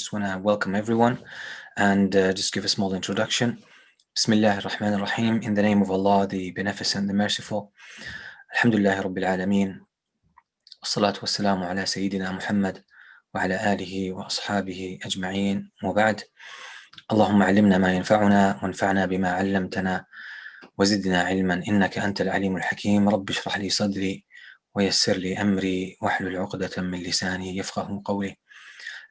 just want to welcome everyone and just give a small introduction. Bismillah ar-Rahman ar-Rahim. In the name of Allah, the Beneficent, the Merciful. Alhamdulillah Rabbil Alameen. Wassalatu wassalamu ala Sayyidina Muhammad wa ala alihi wa ashabihi ajma'een. Wa ba'd. Allahumma alimna ma yanfa'una wanfa'na bima 'allamtana وزدنا علما إنك أنت العليم الحكيم رب اشرح لي صدري ويسر لي أمري واحلل عقدة من لساني يفقه قولي.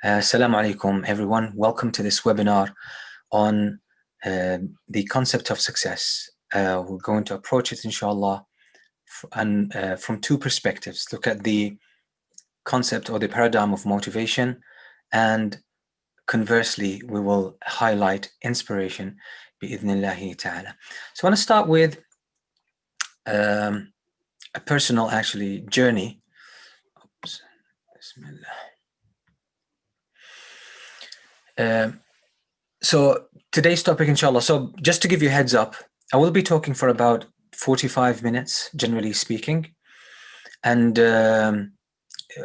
Assalamu alaikum everyone. Welcome to this webinar on the concept of success. We're going to approach it inshallah and from two perspectives. Look at the concept or the paradigm of motivation, and conversely we will highlight inspiration bi'idhnillahi ta'ala. So I want to start with a personal journey. Oops. Bismillah. So today's topic, inshallah, so just to give you a heads up, I will be talking for about 45 minutes, generally speaking. And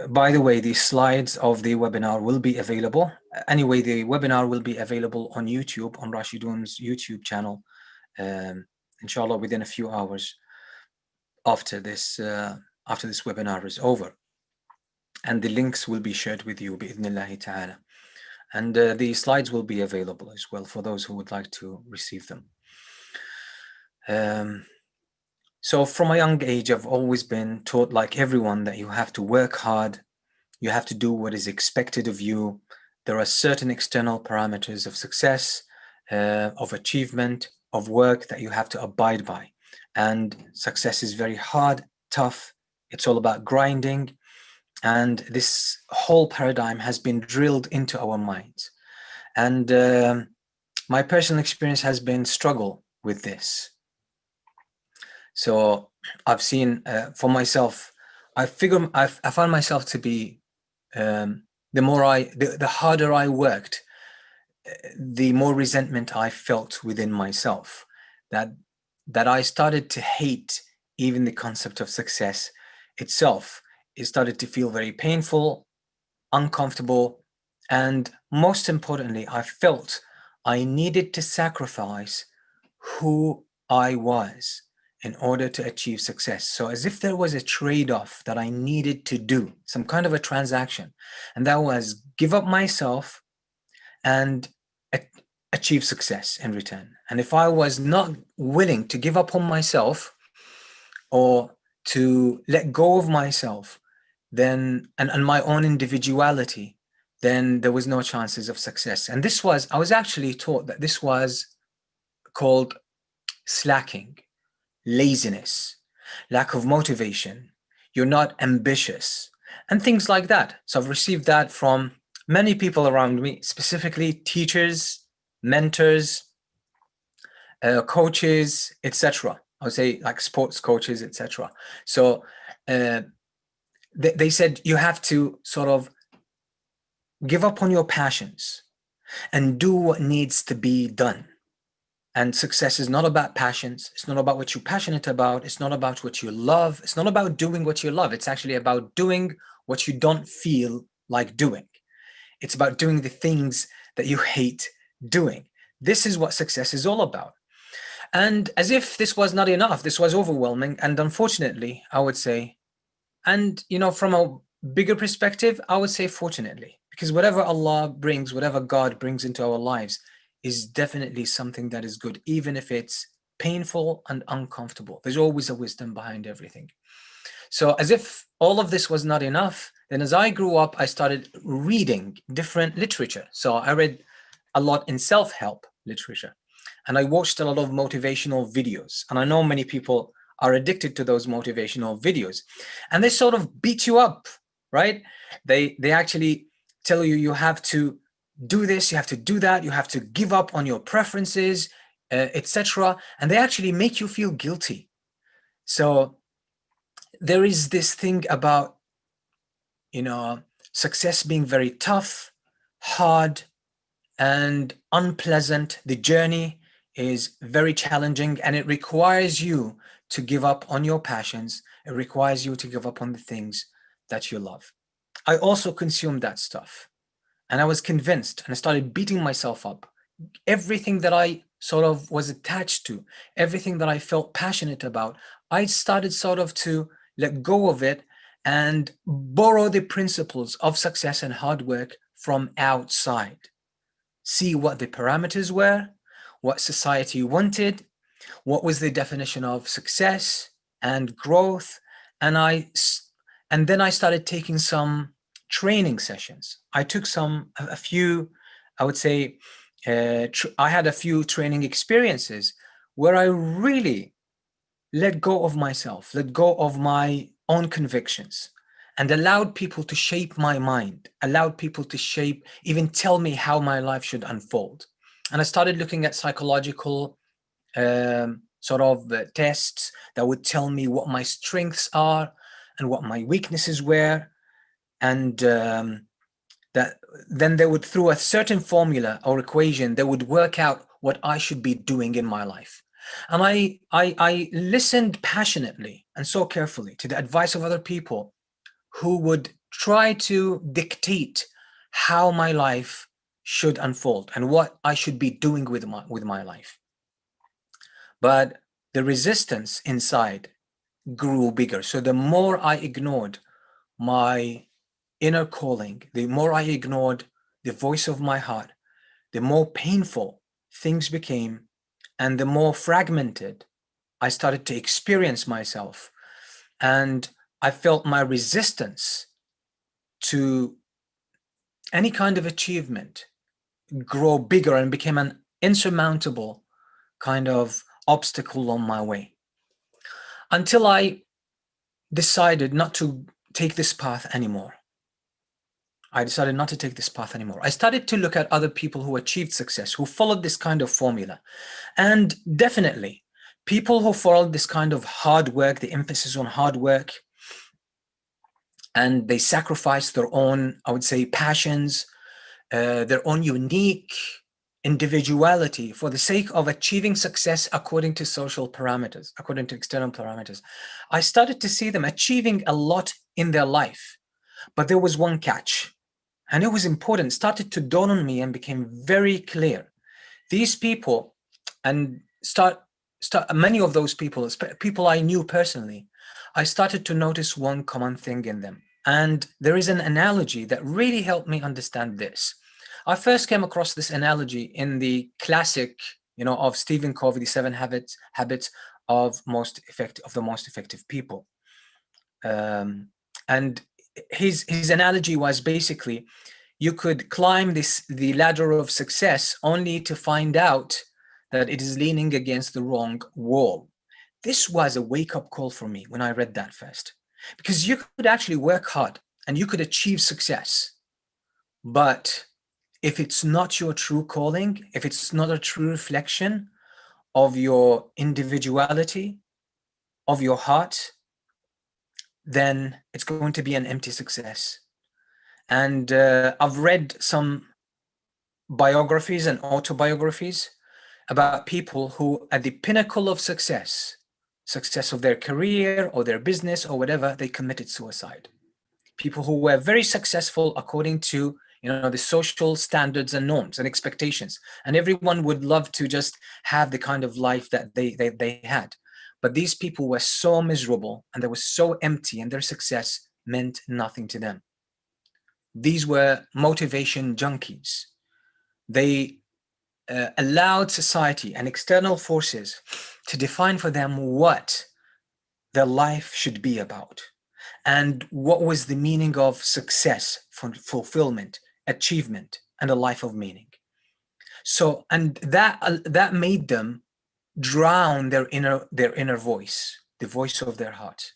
by the way, the slides of the webinar will be available. Anyway, the webinar will be available on YouTube, on Rashidun's YouTube channel, inshallah, within a few hours after this webinar is over. And the links will be shared with you, bi'idhnillahi ta'ala. And the slides will be available as well for those who would like to receive them. So from a young age, I've always been taught, like everyone, that you have to work hard, you have to do what is expected of you. There are certain external parameters of success, of achievement, of work that you have to abide by. And success is very hard, tough. It's all about grinding. And this whole paradigm has been drilled into our minds. And my personal experience has been struggle with this. So I've seen for myself, I found myself to be, the harder I worked, the more resentment I felt within myself, that I started to hate even the concept of success itself. It started to feel very painful, uncomfortable, and most importantly, I felt I needed to sacrifice who I was in order to achieve success. So as if there was a trade-off that I needed to do, some kind of a transaction, and that was give up myself and achieve success in return. And if I was not willing to give up on myself or to let go of myself, then and my own individuality, then there was no chances of success. And I was actually taught that this was called slacking, laziness, lack of motivation, you're not ambitious, and things like that. So I've received that from many people around me, specifically teachers, mentors, coaches, etc. I would say like sports coaches, etc. So they said you have to sort of give up on your passions and do what needs to be done. And success is not about passions. It's not about what you're passionate about. It's not about what you love. It's not about doing what you love. It's actually about doing what you don't feel like doing. It's about doing the things that you hate doing. This is what success is all about. And as if this was not enough, this was overwhelming. And unfortunately, I would say, and from a bigger perspective, I would say fortunately, because whatever Allah brings, whatever God brings into our lives is definitely something that is good, even if it's painful and uncomfortable. There's always a wisdom behind everything. So as if all of this was not enough, then as I grew up, I started reading different literature. So I read a lot in self-help literature, and I watched a lot of motivational videos. And I know many people are addicted to those motivational videos, and they sort of beat you up, right? They actually tell you, you have to do this, you have to do that, you have to give up on your preferences, etc. And they actually make you feel guilty. So there is this thing about, success being very tough, hard, and unpleasant. The journey is very challenging, and it requires you to give up on your passions. It requires you to give up on the things that you love. I also consume that stuff. and I was convinced, and I started beating myself up. Everything that I sort of was attached to, everything that I felt passionate about, I started sort of to let go of it and borrow the principles of success and hard work from outside. See what the parameters were, what society wanted, what was the definition of success and growth, and then I started taking some training sessions. I took a few, I would say, I had a few training experiences where I really let go of myself, let go of my own convictions, and allowed people to shape my mind, allowed people to shape, even tell me how my life should unfold. And I started looking at psychological sort of tests that would tell me what my strengths are and what my weaknesses were, and that then they would, through a certain formula or equation, they would work out what I should be doing in my life. And I listened passionately and so carefully to the advice of other people who would try to dictate how my life should unfold and what I should be doing with my life. But the resistance inside grew bigger. So the more I ignored my inner calling, the more I ignored the voice of my heart, the more painful things became, and the more fragmented I started to experience myself. And I felt my resistance to any kind of achievement grow bigger and became an insurmountable kind of obstacle on my way, until I decided not to take this path anymore. I decided not to take this path anymore. I started to look at other people who achieved success, who followed this kind of formula. And definitely, people who followed this kind of hard work, the emphasis on hard work, and they sacrificed their own, I would say, passions, their own unique individuality for the sake of achieving success according to social parameters, according to external parameters. I started to see them achieving a lot in their life, but there was one catch, and it was important, started to dawn on me and became very clear. These people, and many of those people, people I knew personally, I started to notice one common thing in them. And there is an analogy that really helped me understand this. I first came across this analogy in the classic, of Stephen Covey, the 7 Habits of the most effective people. And his analogy was basically, you could climb the ladder of success only to find out that it is leaning against the wrong wall. This was a wake-up call for me when I read that first, because you could actually work hard and you could achieve success, but if it's not your true calling, if it's not a true reflection of your individuality, of your heart, then it's going to be an empty success. And I've read some biographies and autobiographies about people who, at the pinnacle of success of their career or their business or whatever, they committed suicide. People who were very successful according to the social standards and norms and expectations, and everyone would love to just have the kind of life that they had. But these people were so miserable and they were so empty, and their success meant nothing to them. These were motivation junkies. They allowed society and external forces to define for them what their life should be about, and what was the meaning of success, fulfillment, achievement, and a life of meaning. So, and that made them drown their inner voice, the voice of their heart.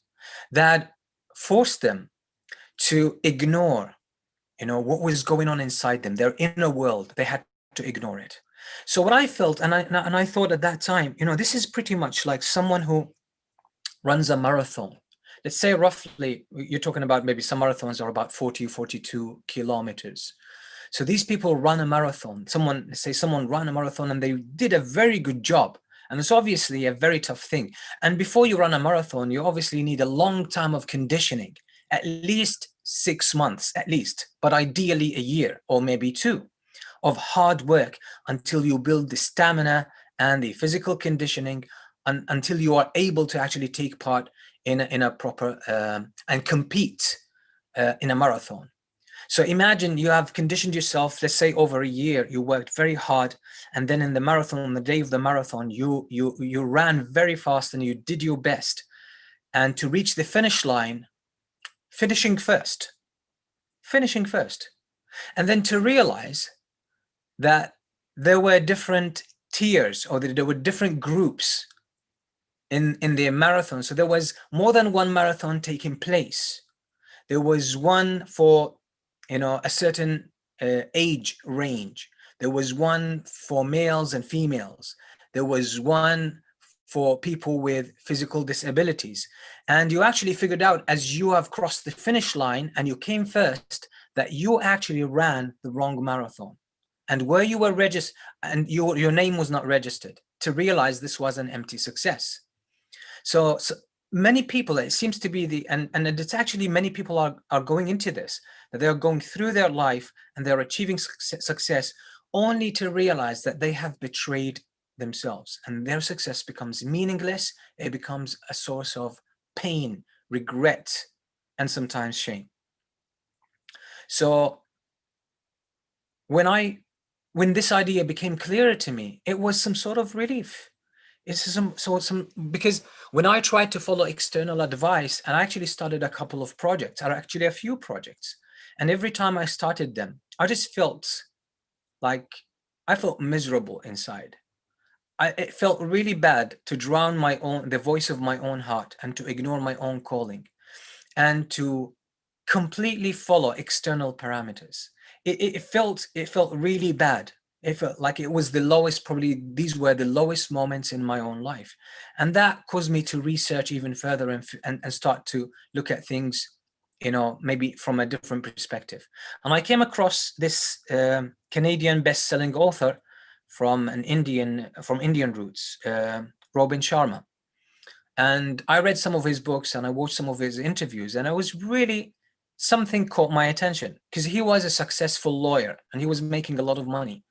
That forced them to ignore, what was going on inside them, their inner world. They had to ignore it. So what I felt, and I thought at that time, this is pretty much like someone who runs a marathon. Let's say roughly, you're talking about maybe some marathons are about 40, 42 kilometers. So these people run a marathon. Someone ran a marathon and they did a very good job. And it's obviously a very tough thing. And before you run a marathon, you obviously need a long time of conditioning, at least 6 months at least, but ideally a year or maybe 2 of hard work until you build the stamina and the physical conditioning until you are able to actually take part in a proper and compete in a marathon. So imagine you have conditioned yourself, let's say over a year, you worked very hard, and then in the marathon, on the day of the marathon, you ran very fast and you did your best. And to reach the finish line, finishing first, and then to realize that there were different tiers, or that there were different groups in the marathon. So there was more than one marathon taking place. There was one for, a certain age range. There was one for males and females. There was one for people with physical disabilities. And you actually figured out, as you have crossed the finish line and you came first, that you actually ran the wrong marathon. And where you were registered, and your name was not registered, to realize this was an empty success. So many people, it seems to be and it's actually many people are going into this, that they're going through their life and they're achieving success only to realize that they have betrayed themselves, and their success becomes meaningless. It becomes a source of pain, regret, and sometimes shame. So when this idea became clearer to me, it was some sort of relief. Because when I tried to follow external advice, and I actually started a couple of projects, or actually a few projects, and every time I started them, I just felt like I felt miserable inside. It felt really bad to drown the voice of my own heart, and to ignore my own calling, and to completely follow external parameters. It felt really bad. It felt like it was the lowest, probably these were the lowest moments in my own life. And that caused me to research even further and start to look at things, maybe from a different perspective. And I came across this Canadian best-selling author from Indian roots, Robin Sharma. And I read some of his books and I watched some of his interviews, and I was really, something caught my attention, because he was a successful lawyer and he was making a lot of money.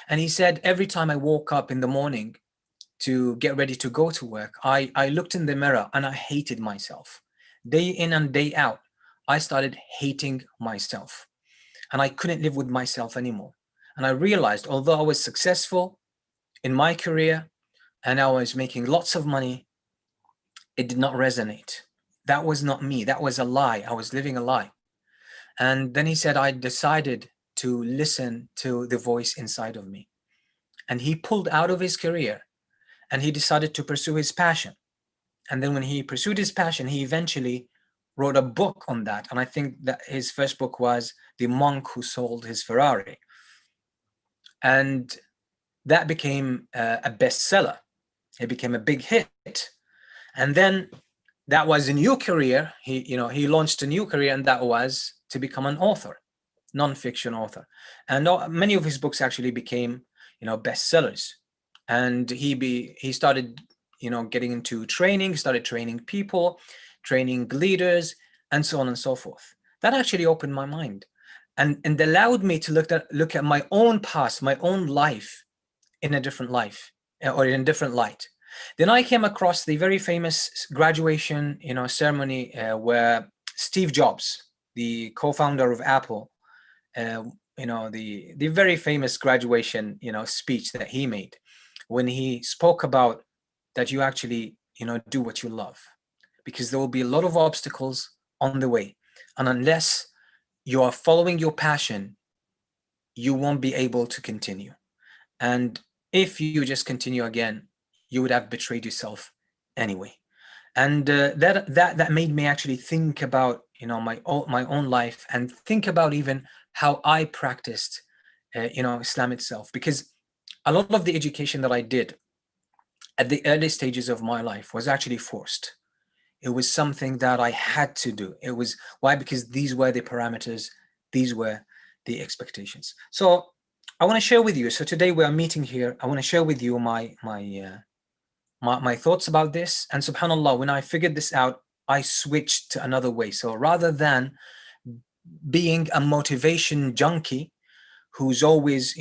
And he said, every time I woke up in the morning to get ready to go to work, I looked in the mirror and I hated myself. Day in and day out, I started hating myself, and I couldn't live with myself anymore. And I realized, although I was successful in my career and I was making lots of money, it did not resonate. That was not me. That was a lie. I was living a lie. And then he said, I decided to listen to the voice inside of me. And he pulled out of his career and he decided to pursue his passion. And then when he pursued his passion, he eventually wrote a book on that. And I think that his first book was The Monk Who Sold His Ferrari. And that became a bestseller. It became a big hit. And then that was a new career. He launched a new career, and that was to become an author, non-fiction author. And many of his books actually became, bestsellers. And he started, getting into training, started training people, training leaders, and so on and so forth. That actually opened my mind and allowed me to look at my own past, my own life in a different life, or in a different light. Then I came across the very famous graduation, ceremony where Steve Jobs, the co-founder of Apple, the very famous graduation, speech that he made, when he spoke about that you actually, do what you love, because there will be a lot of obstacles on the way, and unless you are following your passion, you won't be able to continue. And if you just continue again, you would have betrayed yourself anyway. And that made me actually think about, my own life, and think about even how I practiced, Islam itself, because a lot of the education that I did at the early stages of my life was actually forced. It was something that I had to do. It was why? Because these were the parameters, these were the expectations. So I want to share with you. So today we are meeting here. I want to share with you my thoughts about this. And subhanAllah, when I figured this out, I switched to another way. So rather than being a motivation junkie who's always,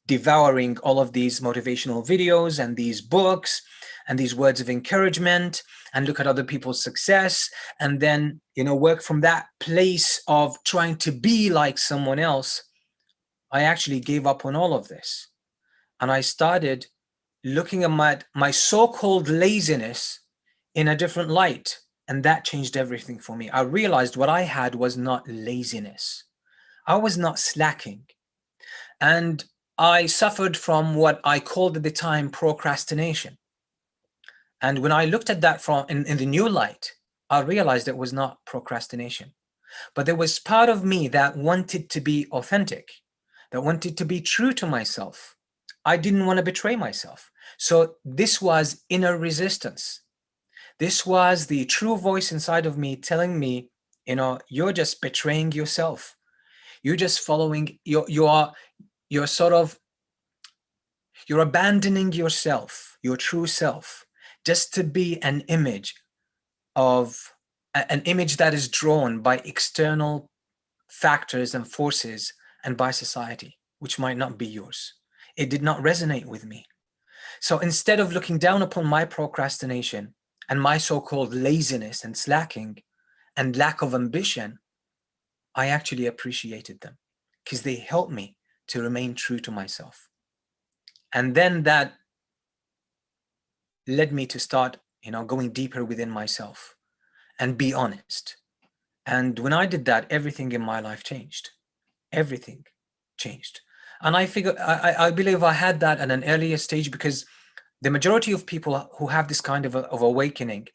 devouring all of these motivational videos and these books and these words of encouragement, and look at other people's success, and then, work from that place of trying to be like someone else, I actually gave up on all of this. And I started looking at my so-called laziness in a different light. And that changed everything for me. I realized what I had was not laziness. I was not slacking. And I suffered from what I called at the time procrastination. And when I looked at that from in the new light, I realized it was not procrastination. But there was part of me that wanted to be authentic, that wanted to be true to myself. I didn't want to betray myself. So this was inner resistance. This was the true voice inside of me telling me, you're just betraying yourself. You're just following, you're sort of, you're abandoning yourself, your true self, just to be an image that is drawn by external factors and forces and by society, which might not be yours. It did not resonate with me. So instead of looking down upon my procrastination and my so-called laziness and slacking and lack of ambition, I actually appreciated them because they helped me to remain true to myself. And then that led me to start, going deeper within myself and be honest. And when I did that, everything in my life changed. Everything changed. And I believe I had that at an earlier stage, because the majority of people who have this kind of awakening,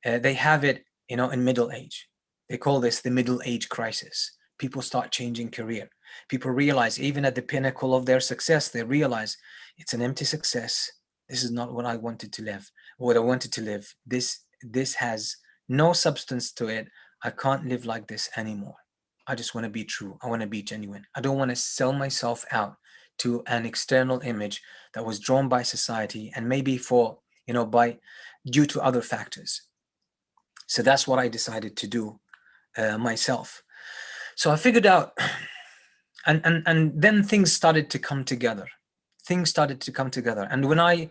they have it, in middle age. They call this the middle age crisis. People start changing career. People realize, even at the pinnacle of their success, they realize it's an empty success. This is not what I wanted to live. What I wanted to live. This has no substance to it. I can't live like this anymore. I just want to be true. I want to be genuine. I don't want to sell myself out to an external image that was drawn by society and maybe due to other factors. So that's what I decided to do myself. So I figured out, and then things started to come together. And when I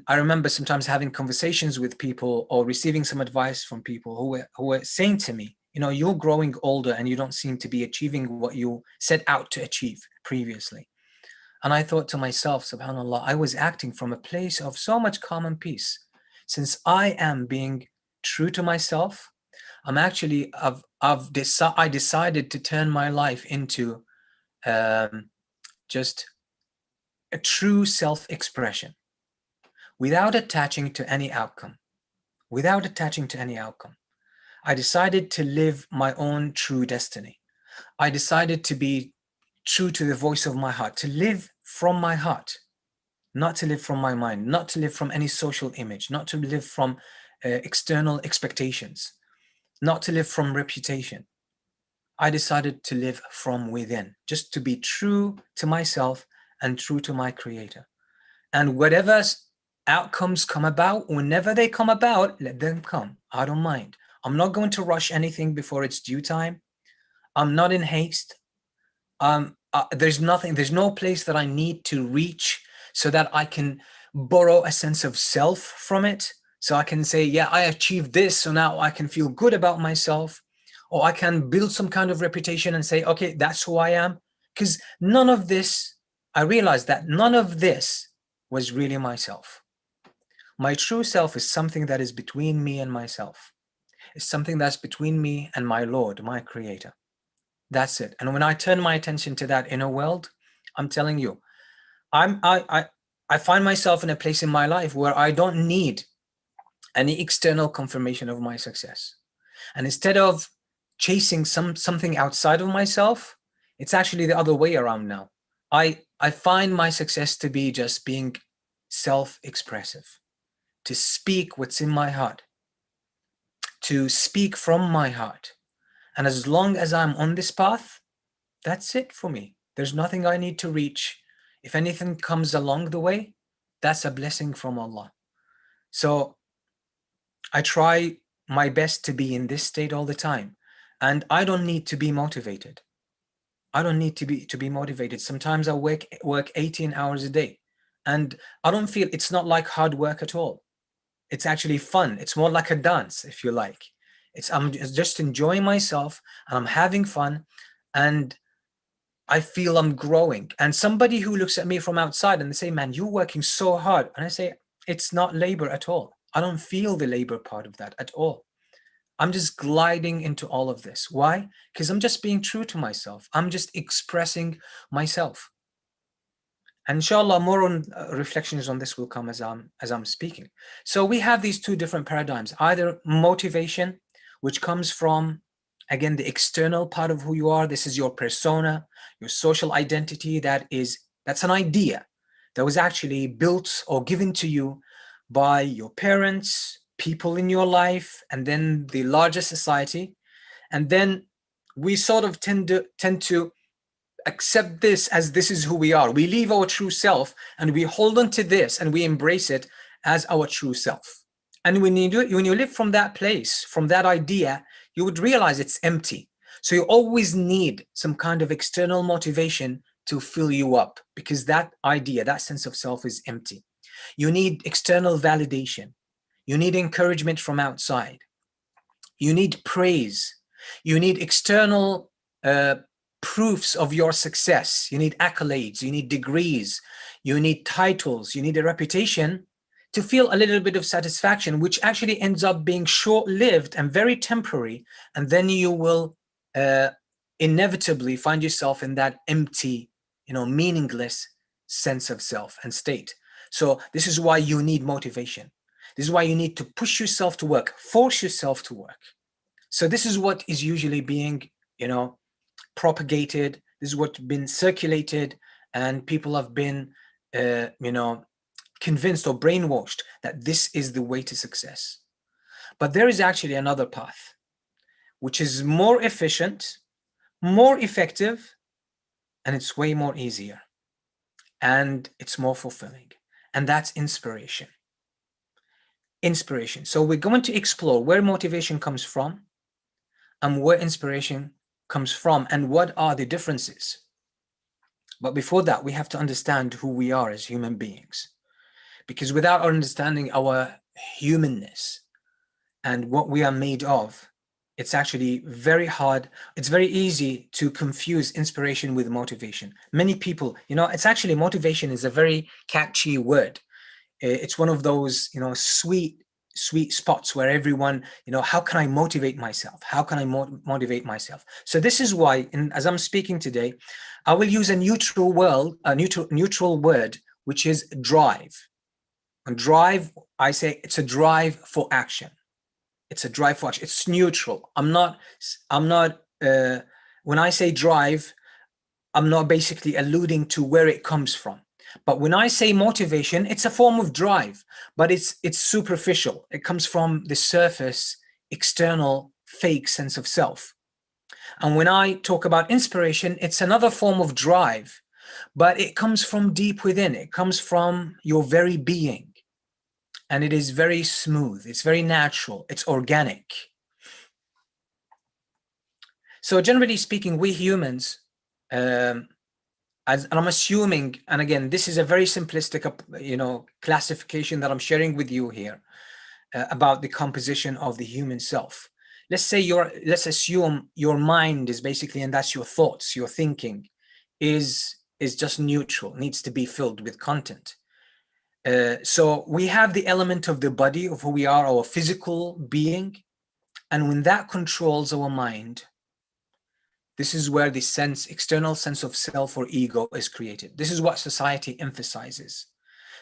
remember sometimes having conversations with people or receiving some advice from people who were saying to me, you're growing older and you don't seem to be achieving what you set out to achieve previously. And I thought to myself, subhanAllah, I was acting from a place of so much calm and peace. Since I am being true to myself, I decided to turn my life into just a true self-expression without attaching to any outcome. I decided to live my own true destiny. I decided to be true to the voice of my heart, to live from my heart, not to live from my mind, not to live from any social image, not to live from external expectations, not to live from reputation. I decided to live from within, just to be true to myself and true to my Creator. And whatever outcomes come about, whenever they come about, let them come. I don't mind. I'm not going to rush anything before its due time. I'm not in haste. There's no place that I need to reach so that I can borrow a sense of self from it. So I can say, yeah, I achieved this, so now I can feel good about myself. Or I can build some kind of reputation and say, okay, that's who I am. Because none of this, I realized that none of this was really myself. My true self is something that is between me and myself. It's something that's between me and my Lord, my Creator. That's it. And when I turn my attention to that inner world, I'm telling you, I find myself in a place in my life where I don't need any external confirmation of my success. And instead of chasing something outside of myself, it's actually the other way around now. I find my success to be just being self-expressive, to speak what's in my heart, to speak from my heart. And as long as I'm on this path, that's it for me. There's nothing I need to reach. If anything comes along the way, that's a blessing from Allah. So I try my best to be in this state all the time. And I don't need to be motivated. I don't need to be motivated. Sometimes I work 18 hours a day, and I don't feel, it's not like hard work at all. It's actually fun. It's more like a dance, if you like. I'm just enjoying myself, and I'm having fun, and I feel I'm growing. And somebody who looks at me from outside and they say, man, you're working so hard. And I say, it's not labor at all. I don't feel the labor part of that at all. I'm just gliding into all of this. Why? Because I'm just being true to myself. I'm just expressing myself. And inshallah, more on reflections on this will come as I'm speaking. So we have these two different paradigms: either motivation, which comes from, again, the external part of who you are. This is your persona, your social identity. That's an idea that was actually built or given to you by your parents, people in your life, and then the larger society. And then we sort of tend to accept this as this is who we are. We leave our true self and we hold on to this and we embrace it as our true self. And when you live from that place, from that idea, you would realize it's empty. So you always need some kind of external motivation to fill you up, because that idea, that sense of self, is empty. You need external validation. You need encouragement from outside. You need praise. You need external proofs of your success. You need accolades. You need degrees. You need titles. You need a reputation to feel a little bit of satisfaction, which actually ends up being short-lived and very temporary. And then you will inevitably find yourself in that empty, meaningless sense of self and state. So this is why you need motivation. This is why you need to push yourself to work, force yourself to work. So this is what is usually being, propagated. This is what's been circulated, and people have been, convinced or brainwashed that this is the way to success. But there is actually another path, which is more efficient, more effective, and it's way more easier, and it's more fulfilling, and that's inspiration. Inspiration. So we're going to explore where motivation comes from and where inspiration comes from and what are the differences. But before that, we have to understand who we are as human beings, because without understanding our humanness and what we are made of, it's actually very hard. It's very easy to confuse inspiration with motivation. Many people, it's actually, motivation is a very catchy word. It's one of those, sweet spots where everyone, how can I motivate myself? How can I motivate myself? So this is why, as I'm speaking today, I will use a neutral word, which is drive. And drive, I say it's a drive for action. It's a drive for action. It's neutral. I'm not, when I say drive, I'm not basically alluding to where it comes from. But when I say motivation, it's a form of drive, but it's superficial. It comes from the surface, external, fake sense of self. And when I talk about inspiration, it's another form of drive, but it comes from deep within. It comes from your very being. And it is very smooth. It's very natural. It's organic. So generally speaking, we humans, and I'm assuming, and again, this is a very simplistic, classification that I'm sharing with you here about the composition of the human self. Let's assume your mind is basically, and that's your thoughts, your thinking, is just neutral, needs to be filled with content. So we have the element of the body, of who we are, our physical being, and when that controls our mind, this is where the external sense of self or ego is created. This is what society emphasizes.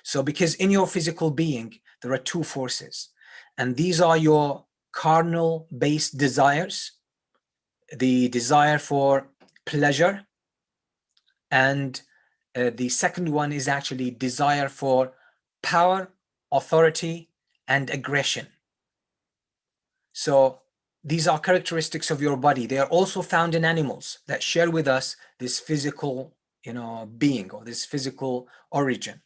So because in your physical being, there are two forces, and these are your carnal-based desires, the desire for pleasure, and the second one is actually desire for power, authority, and aggression. So these are characteristics of your body. They are also found in animals that share with us this physical, being, or this physical origin.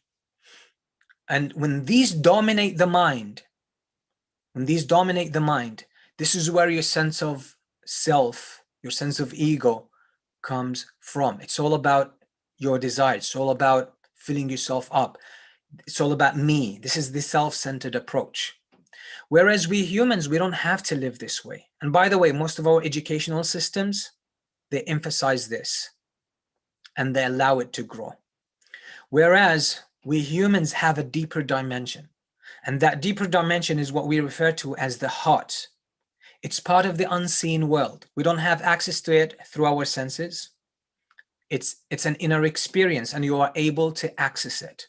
And when these dominate the mind, this is where your sense of self, your sense of ego comes from. It's all about your desires. It's all about filling yourself up. It's all about me. This is the self-centered approach. Whereas we humans, we don't have to live this way. And by the way, most of our educational systems, they emphasize this and they allow it to grow. Whereas we humans have a deeper dimension. And that deeper dimension is what we refer to as the heart. It's part of the unseen world. We don't have access to it through our senses. It's an inner experience, and you are able to access it.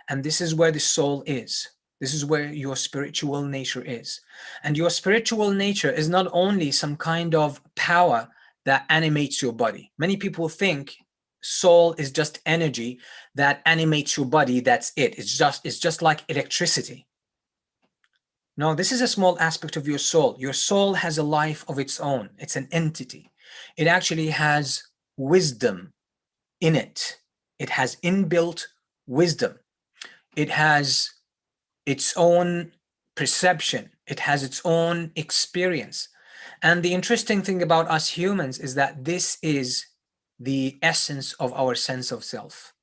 And this is where the soul is. This is where your spiritual nature is. And your spiritual nature is not only some kind of power that animates your body. Many people think soul is just energy that animates your body. That's it. It's just like electricity. No, this is a small aspect of your soul. Your soul has a life of its own. It's an entity. It actually has wisdom in it. It has inbuilt wisdom. It has its own perception. It has its own experience. And the interesting thing about us humans is that this is the essence of our sense of self.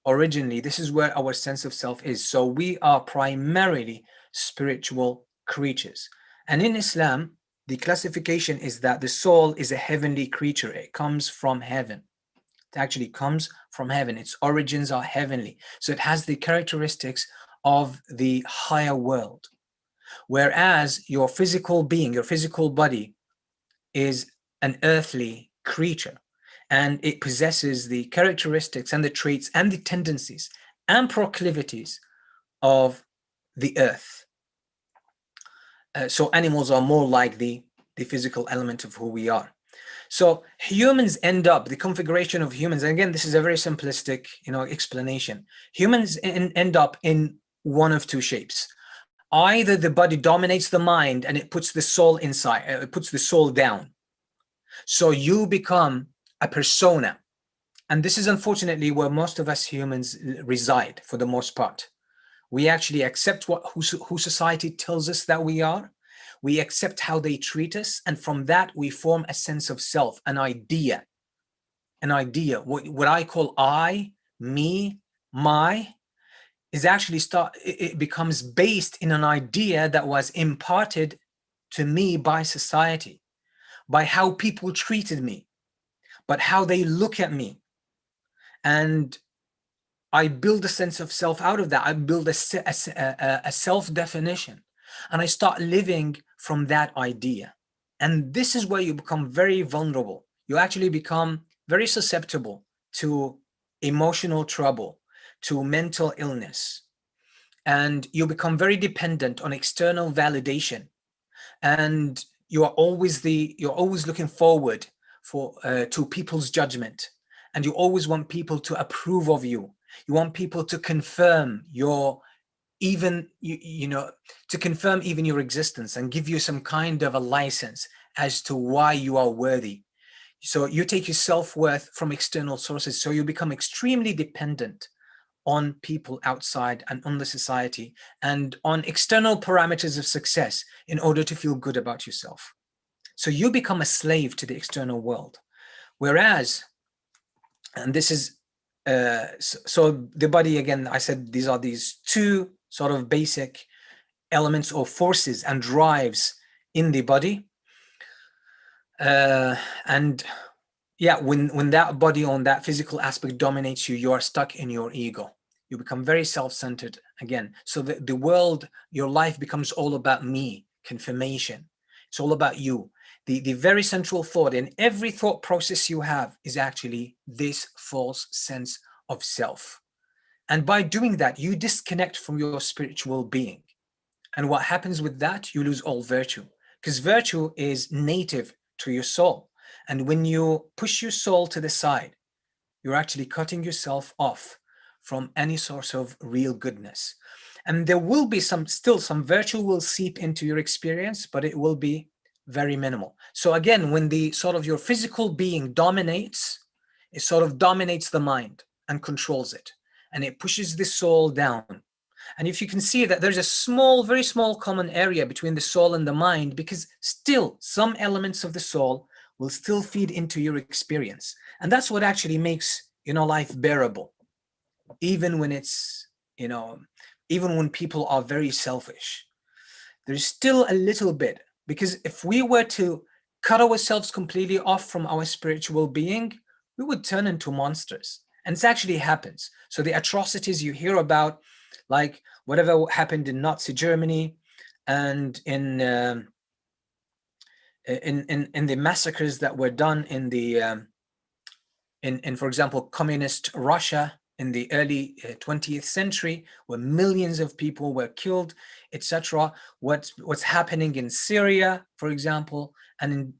Originally, this is where our sense of self is. So we are primarily spiritual creatures. And in Islam, the classification is that the soul is a heavenly creature. It comes from heaven. It actually comes from heaven. Its origins are heavenly. So it has the characteristics of the higher world. Whereas your physical being, your physical body, is an earthly creature. And it possesses the characteristics and the traits and the tendencies and proclivities of the earth. So animals are more like the physical element of who we are. So humans end up, the configuration of humans, and again, this is a very simplistic, explanation. Humans end up in one of two shapes. Either the body dominates the mind and it puts the soul inside, it puts the soul down. So you become a persona. And this is unfortunately where most of us humans reside for the most part. We actually accept who society tells us that we are. We accept how they treat us. And from that, we form a sense of self, an idea. What I call I, me, my, is actually it becomes based in an idea that was imparted to me by society, by how people treated me, but how they look at me. And I build a sense of self out of that. I build a self-definition, and I start living from that idea. And this is where you become very vulnerable. You actually become very susceptible to emotional trouble, to mental illness, and you become very dependent on external validation. And you're always looking forward to people's judgment, and you always want people to approve of you. You want people to confirm to confirm even your existence and give you some kind of a license as to why you are worthy. So you take your self-worth from external sources. So you become extremely dependent on people outside and on the society and on external parameters of success in order to feel good about yourself. So you become a slave to the external world. Whereas, and this is, so the body, again, I said these are these two sort of basic elements or forces and drives in the body. And yeah, when that body on that physical aspect dominates you, you are stuck in your ego. You become very self-centered again. So the world, your life becomes all about me, confirmation. It's all about you. The very central thought in every thought process you have is actually this false sense of self. And by doing that, you disconnect from your spiritual being. And what happens with that? You lose all virtue, because virtue is native to your soul. And when you push your soul to the side, you're actually cutting yourself off from any source of real goodness. And there will be still some virtue will seep into your experience, but it will be very minimal. So again, when the sort of your physical being dominates, it sort of dominates the mind and controls it. And it pushes the soul down. And if you can see that there's a small, very small common area between the soul and the mind, because still some elements of the soul will still feed into your experience. And that's what actually makes, life bearable, even when it's, even when people are very selfish. There's still a little bit, because if we were to cut ourselves completely off from our spiritual being, we would turn into monsters. And it actually happens. So the atrocities you hear about, like whatever happened in Nazi Germany, and in the massacres that were done in the in for example, communist Russia in the early 20th century, where millions of people were killed, etc. What's happening in Syria, for example, and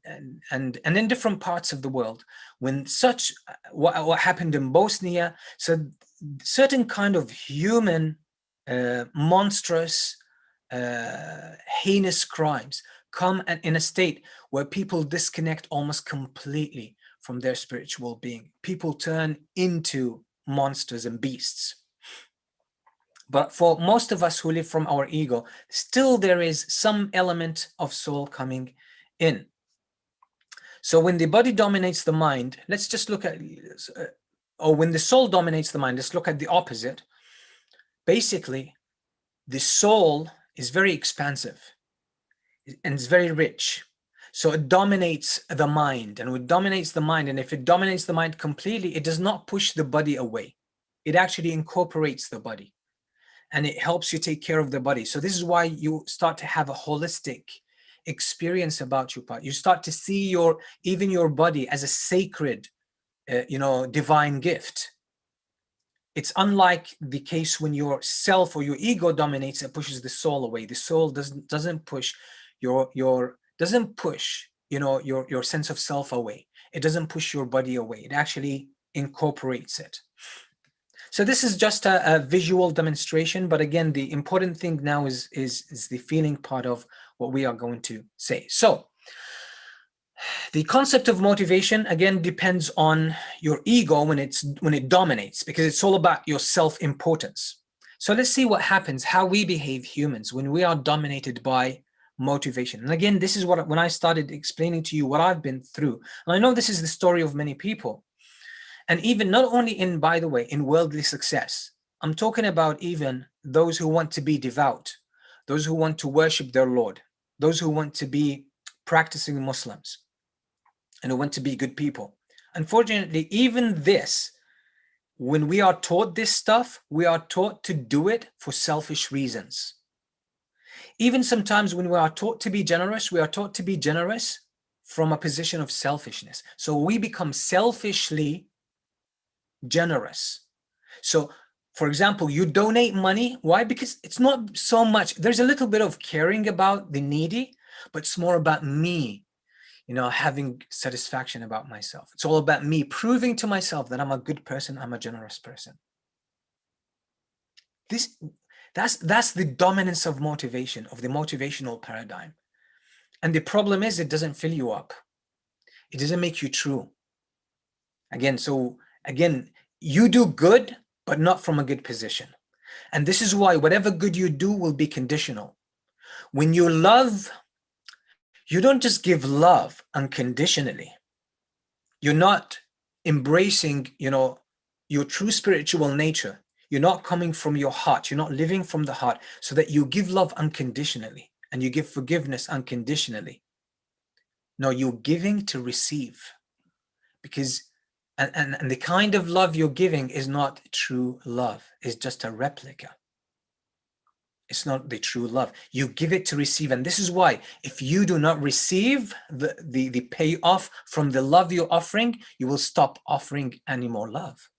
in different parts of the world, when such what happened in Bosnia. So certain kind of human, monstrous, heinous crimes come in a state where people disconnect almost completely from their spiritual being. People turn into monsters and beasts. But for most of us who live from our ego, still there is some element of soul coming in. So when the body dominates the mind, let's just look at, or when the soul dominates the mind, let's look at the opposite. Basically, the soul is very expansive and it's very rich. So it dominates the mind, and it dominates the mind. And if it dominates the mind completely, it does not push the body away. It actually incorporates the body, and it helps you take care of the body. So this is why you start to have a holistic experience about your body. You start to see even your body as a sacred, divine gift. It's unlike the case when your self or your ego dominates and pushes the soul away. The soul doesn't push your sense of self away. It doesn't push your body away. It actually incorporates it. So this is just a visual demonstration, but again, the important thing now is the feeling part of what we are going to say. So the concept of motivation, again, depends on your ego when it dominates, because it's all about your self-importance. So let's see what happens, how we behave humans when we are dominated by motivation. And again, this is when I started explaining to you what I've been through. And I know this is the story of many people. And even not only by the way, in worldly success, I'm talking about even those who want to be devout, those who want to worship their Lord, those who want to be practicing Muslims, and who want to be good people. Unfortunately, even this, when we are taught this stuff, we are taught to do it for selfish reasons. Even sometimes when we are taught to be generous, we are taught to be generous from a position of selfishness. So we become selfishly generous. So, for example, you donate money. Why? Because it's not so much, there's a little bit of caring about the needy, but it's more about me, having satisfaction about myself. It's all about me proving to myself that I'm a good person, I'm a generous person. That's the dominance of motivation, of the motivational paradigm. And the problem is it doesn't fill you up. It doesn't make you true. Again, you do good, but not from a good position. And this is why whatever good you do will be conditional. When you love, you don't just give love unconditionally. You're not embracing, your true spiritual nature. You're not coming from your heart. You're not living from the heart, so that you give love unconditionally and you give forgiveness unconditionally. No, you're giving to receive, because and the kind of love you're giving is not true love. It's just a replica. It's not the true love. You give it to receive. And this is why if you do not receive the payoff from the love you're offering, you will stop offering any more love.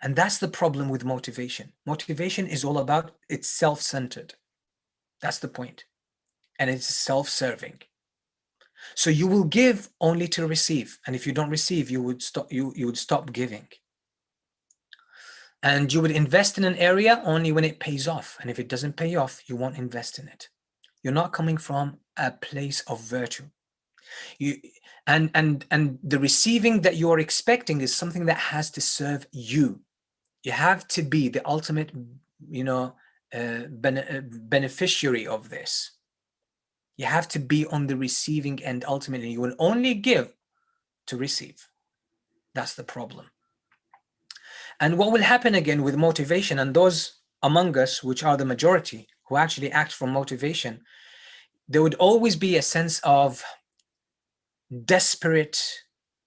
And that's the problem with motivation. Motivation is all about, it's self-centered. That's the point. And it's self-serving. So you will give only to receive. And if you don't receive, you would stop giving. And you would invest in an area only when it pays off. And if it doesn't pay off, you won't invest in it. You're not coming from a place of virtue. And the receiving that you're expecting is something that has to serve you. You have to be the ultimate, beneficiary of this. You have to be on the receiving end ultimately. You will only give to receive. That's the problem. And what will happen again with motivation, and those among us, which are the majority, who actually act from motivation, there would always be a sense of desperate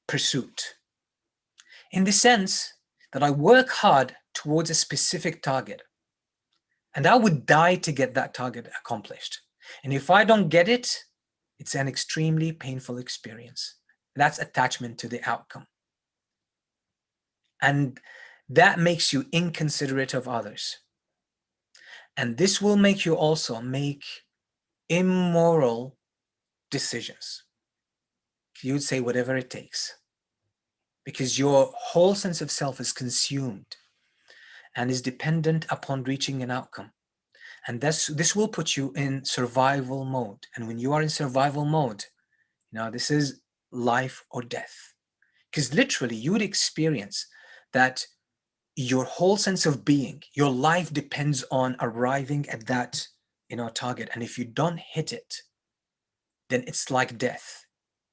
pursuit, in the sense that I work hard towards a specific target, and I would die to get that target accomplished. And if I don't get it, it's an extremely painful experience. That's attachment to the outcome. And that makes you inconsiderate of others. And this will make you also make immoral decisions. You would say whatever it takes, because your whole sense of self is consumed and is dependent upon reaching an outcome. And this will put you in survival mode. And when you are in survival mode, this is life or death. Because literally you would experience that your whole sense of being, your life depends on arriving at that target. And if you don't hit it, then it's like death,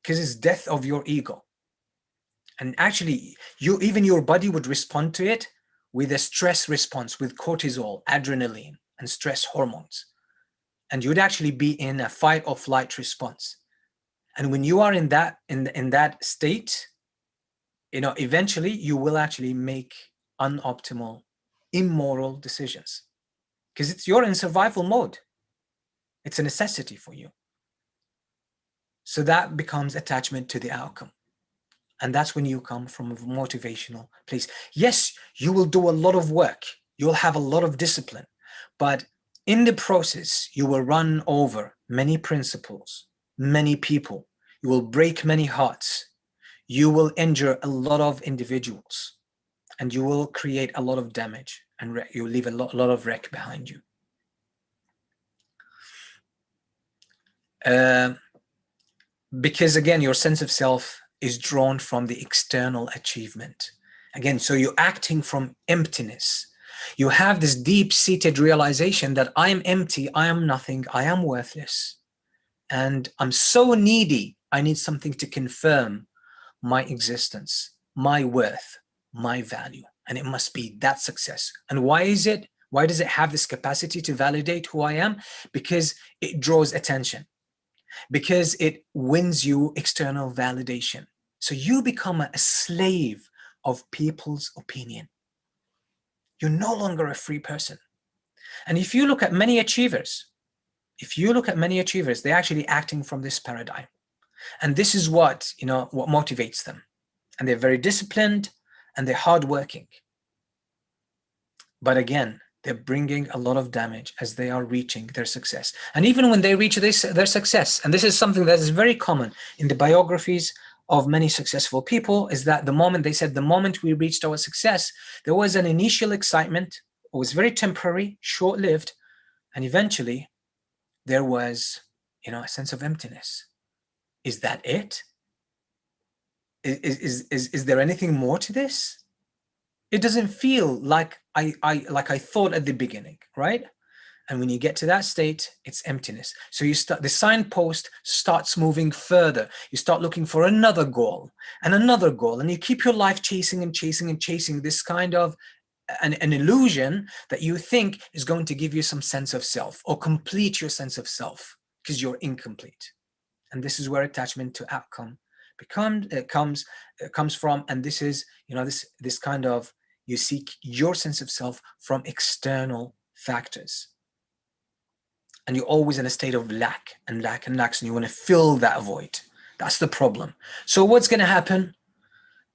because it's death of your ego. And actually, even your body would respond to it with a stress response, with cortisol, adrenaline, and stress hormones. And you'd actually be in a fight or flight response. And when you are in that state, eventually you will actually make unoptimal, immoral decisions, because you're in survival mode. It's a necessity for you. So that becomes attachment to the outcome. And that's when you come from a motivational place. Yes, you will do a lot of work. You'll have a lot of discipline. But in the process, you will run over many principles, many people. You will break many hearts. You will injure a lot of individuals. And you will create a lot of damage. And you will leave a lot of wreck behind you. Because again, your sense of self is drawn from the external achievement. Again, so you're acting from emptiness. You have this deep-seated realization that I am empty, I am nothing, I am worthless. And I'm so needy, I need something to confirm my existence, my worth, my value. And it must be that success. And why is it? Why does it have this capacity to validate who I am? Because it draws attention. Because it wins you external validation. So you become a slave of people's opinion. You're no longer a free person. And if you look at many achievers, they're actually acting from this paradigm. And this is what motivates them. And they're very disciplined and they're hardworking. But again, they're bringing a lot of damage as they are reaching their success. And even when they reach their success, and this is something that is very common in the biographies of many successful people, is that the moment we reached our success, there was an initial excitement. It was very temporary, short-lived, and eventually there was, a sense of emptiness. Is that it? Is there anything more to this? It doesn't feel like I thought at the beginning, right? And when you get to that state, it's emptiness. So the signpost starts moving further. You start looking for another goal, and you keep your life chasing and chasing and chasing this kind of an illusion that you think is going to give you some sense of self or complete your sense of self, because you're incomplete. And this is where attachment to outcome comes from. And this is, this kind of, you seek your sense of self from external factors. And you're always in a state of lack and lack and lack, and you want to fill that void. That's the problem. So what's going to happen?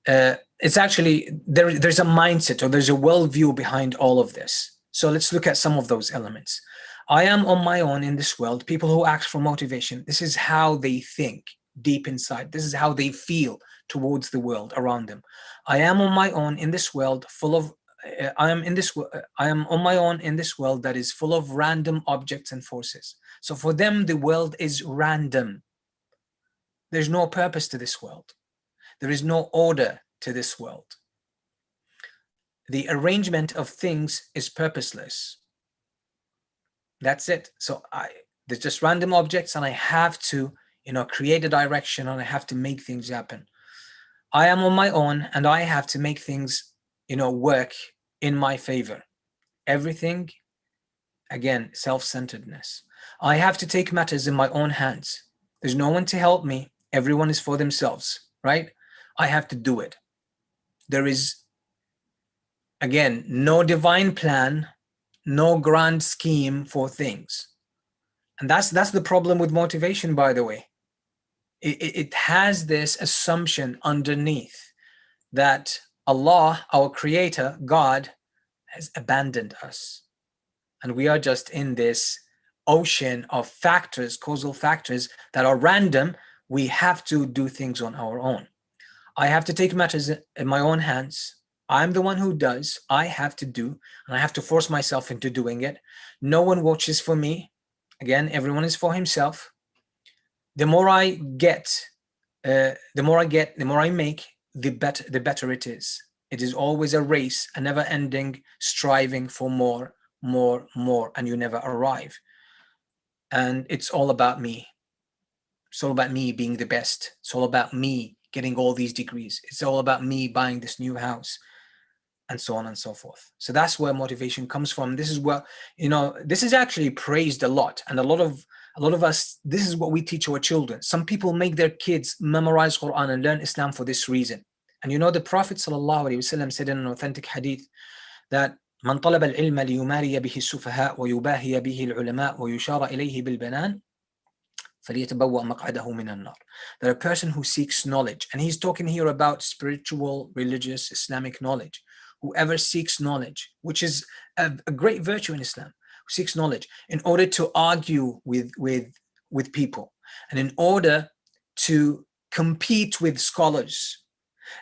It's actually, there's a mindset, or there's a worldview behind all of this. So let's look at some of those elements. I am on my own in this world. People who act for motivation, this is how they think deep inside. This is how they feel towards the world around them. I am on my own in this world I am on my own in this world that is full of random objects and forces. So for them, the world is random. There's no purpose to this world. There is no order to this world. the arrangement of things is purposeless. That's it. So there's just random objects, and I have to, create a direction, and I have to make things happen. I am on my own, and I have to make things, work in my favor. Everything, again, self-centeredness. I have to take matters in my own hands. There's no one to help me. Everyone is for themselves, right? I have to do it. There is, again, no divine plan, no grand scheme for things. And that's the problem with motivation, by the way. It has this assumption underneath that Allah, our creator, God, has abandoned us. And we are just in this ocean of factors, causal factors that are random. We have to do things on our own. I have to take matters in my own hands. I'm the one who does. I have to do, and I have to force myself into doing it. No one watches for me. Again, everyone is for himself. The more I get, the more I make, the better it is. It is always a race, a never-ending striving for more, and you never arrive. And it's all about me. It's all about me being the best. It's all about me getting all these degrees. It's all about me buying this new house, and so on and so forth. So that's where motivation comes from. This is where, this is actually praised a lot. And a lot of us, this is what we teach our children. Some people make their kids memorize Quran and learn Islam for this reason. And the Prophet ﷺ said in an authentic hadith that من طلب العلم ليماري به السفهاء ويباهي به العلماء ويشار إليه بالبنان فليتبوأ مقعده من النار. That a person who seeks knowledge, and he's talking here about spiritual, religious, Islamic knowledge. Whoever seeks knowledge, which is a great virtue in Islam, who seeks knowledge in order to argue with people, and in order to compete with scholars,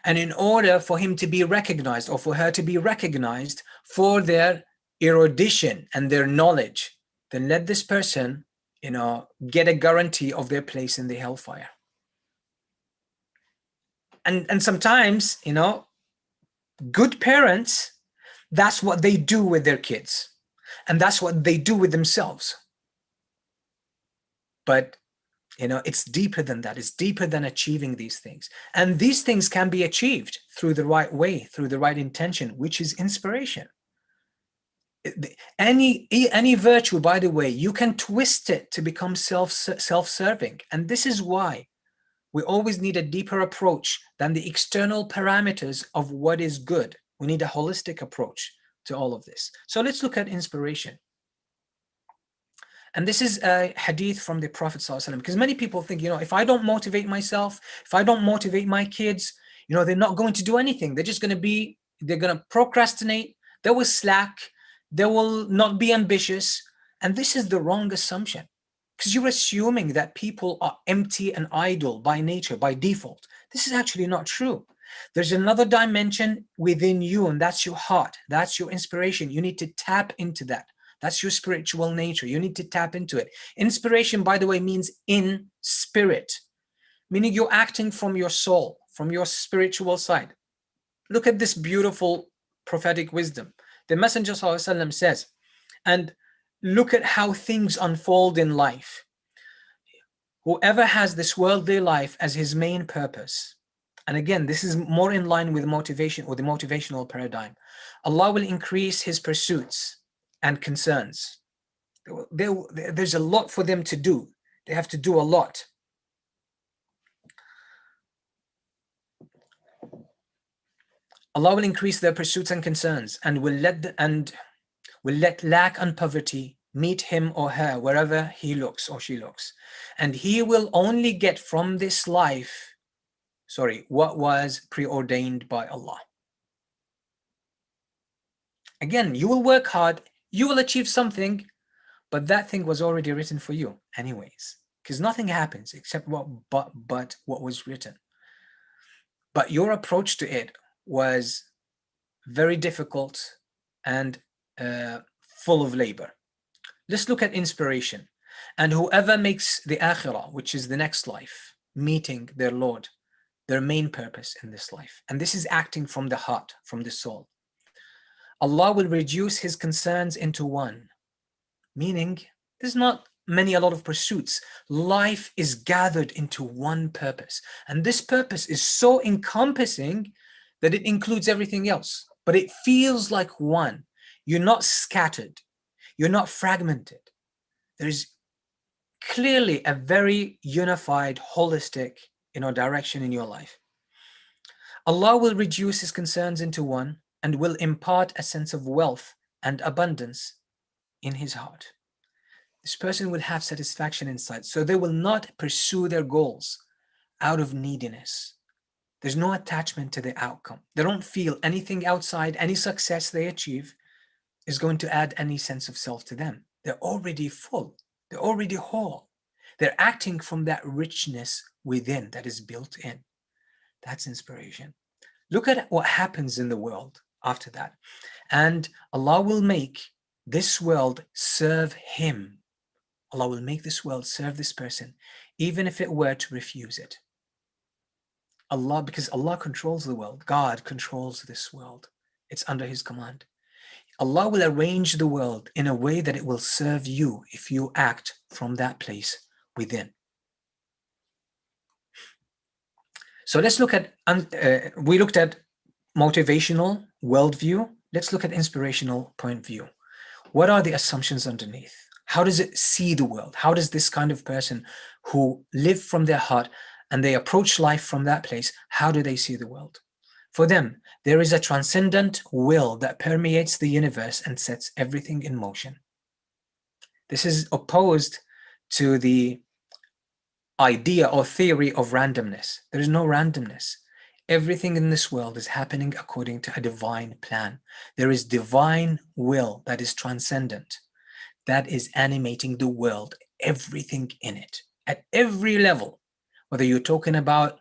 and in order for him to be recognized, or for her to be recognized for their erudition and their knowledge, then let this person, get a guarantee of their place in the hellfire. And sometimes, good parents, that's what they do with their kids, and that's what they do with themselves. But it's deeper than that. It's deeper than achieving these things. And these things can be achieved through the right way, through the right intention, which is inspiration. Any virtue, by the way, you can twist it to become self-serving. And this is why we always need a deeper approach than the external parameters of what is good. We need a holistic approach to all of this. So let's look at inspiration. And this is a hadith from the Prophet ﷺ, because many people think, if I don't motivate myself, if I don't motivate my kids, they're not going to do anything. They're going to procrastinate, they will slack, they will not be ambitious. And this is the wrong assumption, because you're assuming that people are empty and idle by nature, by default. This is actually not true. There's another dimension within you, and that's your heart. That's your inspiration. You need to tap into that. That's your spiritual nature. You need to tap into it. Inspiration, by the way, means in spirit, meaning you're acting from your soul, from your spiritual side. Look at this beautiful prophetic wisdom. The Messenger ﷺ says, and look at how things unfold in life. Whoever has this worldly life as his main purpose, and again, this is more in line with motivation, or the motivational paradigm, Allah will increase his pursuits and concerns. There's a lot for them to do. They have to do a lot. Allah will increase their pursuits and concerns, and will let lack and poverty meet him or her wherever he looks or she looks. And he will only get from this life, what was preordained by Allah. Again, you will work hard, you will achieve something, but that thing was already written for you anyways, because nothing happens except what was written. But your approach to it was very difficult and full of labor. Let's look at inspiration. And whoever makes the akhirah, which is the next life, meeting their Lord, their main purpose in this life. And this is acting from the heart, from the soul. Allah will reduce his concerns into one, meaning there's not a lot of pursuits. Life is gathered into one purpose. And this purpose is so encompassing that it includes everything else, but it feels like one. You're not scattered. You're not fragmented. There is clearly a very unified, holistic, direction in your life. Allah will reduce his concerns into one and will impart a sense of wealth and abundance in his heart. This person will have satisfaction inside, so they will not pursue their goals out of neediness. There's no attachment to the outcome. They don't feel anything outside, any success they achieve is going to add any sense of self to them. They're already full. They're already whole. They're acting from that richness within that is built in. That's inspiration. Look at what happens in the world after that. And Allah will make this world serve him. Allah will make this world serve this person, even if it were to refuse it. Allah, because Allah controls the world. God controls this world. It's under his command. Allah will arrange the world in a way that it will serve you if you act from that place within. So let's look at, we looked at motivational worldview. Let's look at inspirational point of view. What are the assumptions underneath? How does it see the world? How does this kind of person who live from their heart and they approach life from that place, how do they see the world? For them, there is a transcendent will that permeates the universe and sets everything in motion. This is opposed to the idea or theory of randomness. There is no randomness. Everything in this world is happening according to a divine plan. There is divine will that is transcendent, that is animating the world, everything in it, at every level. Whether you're talking about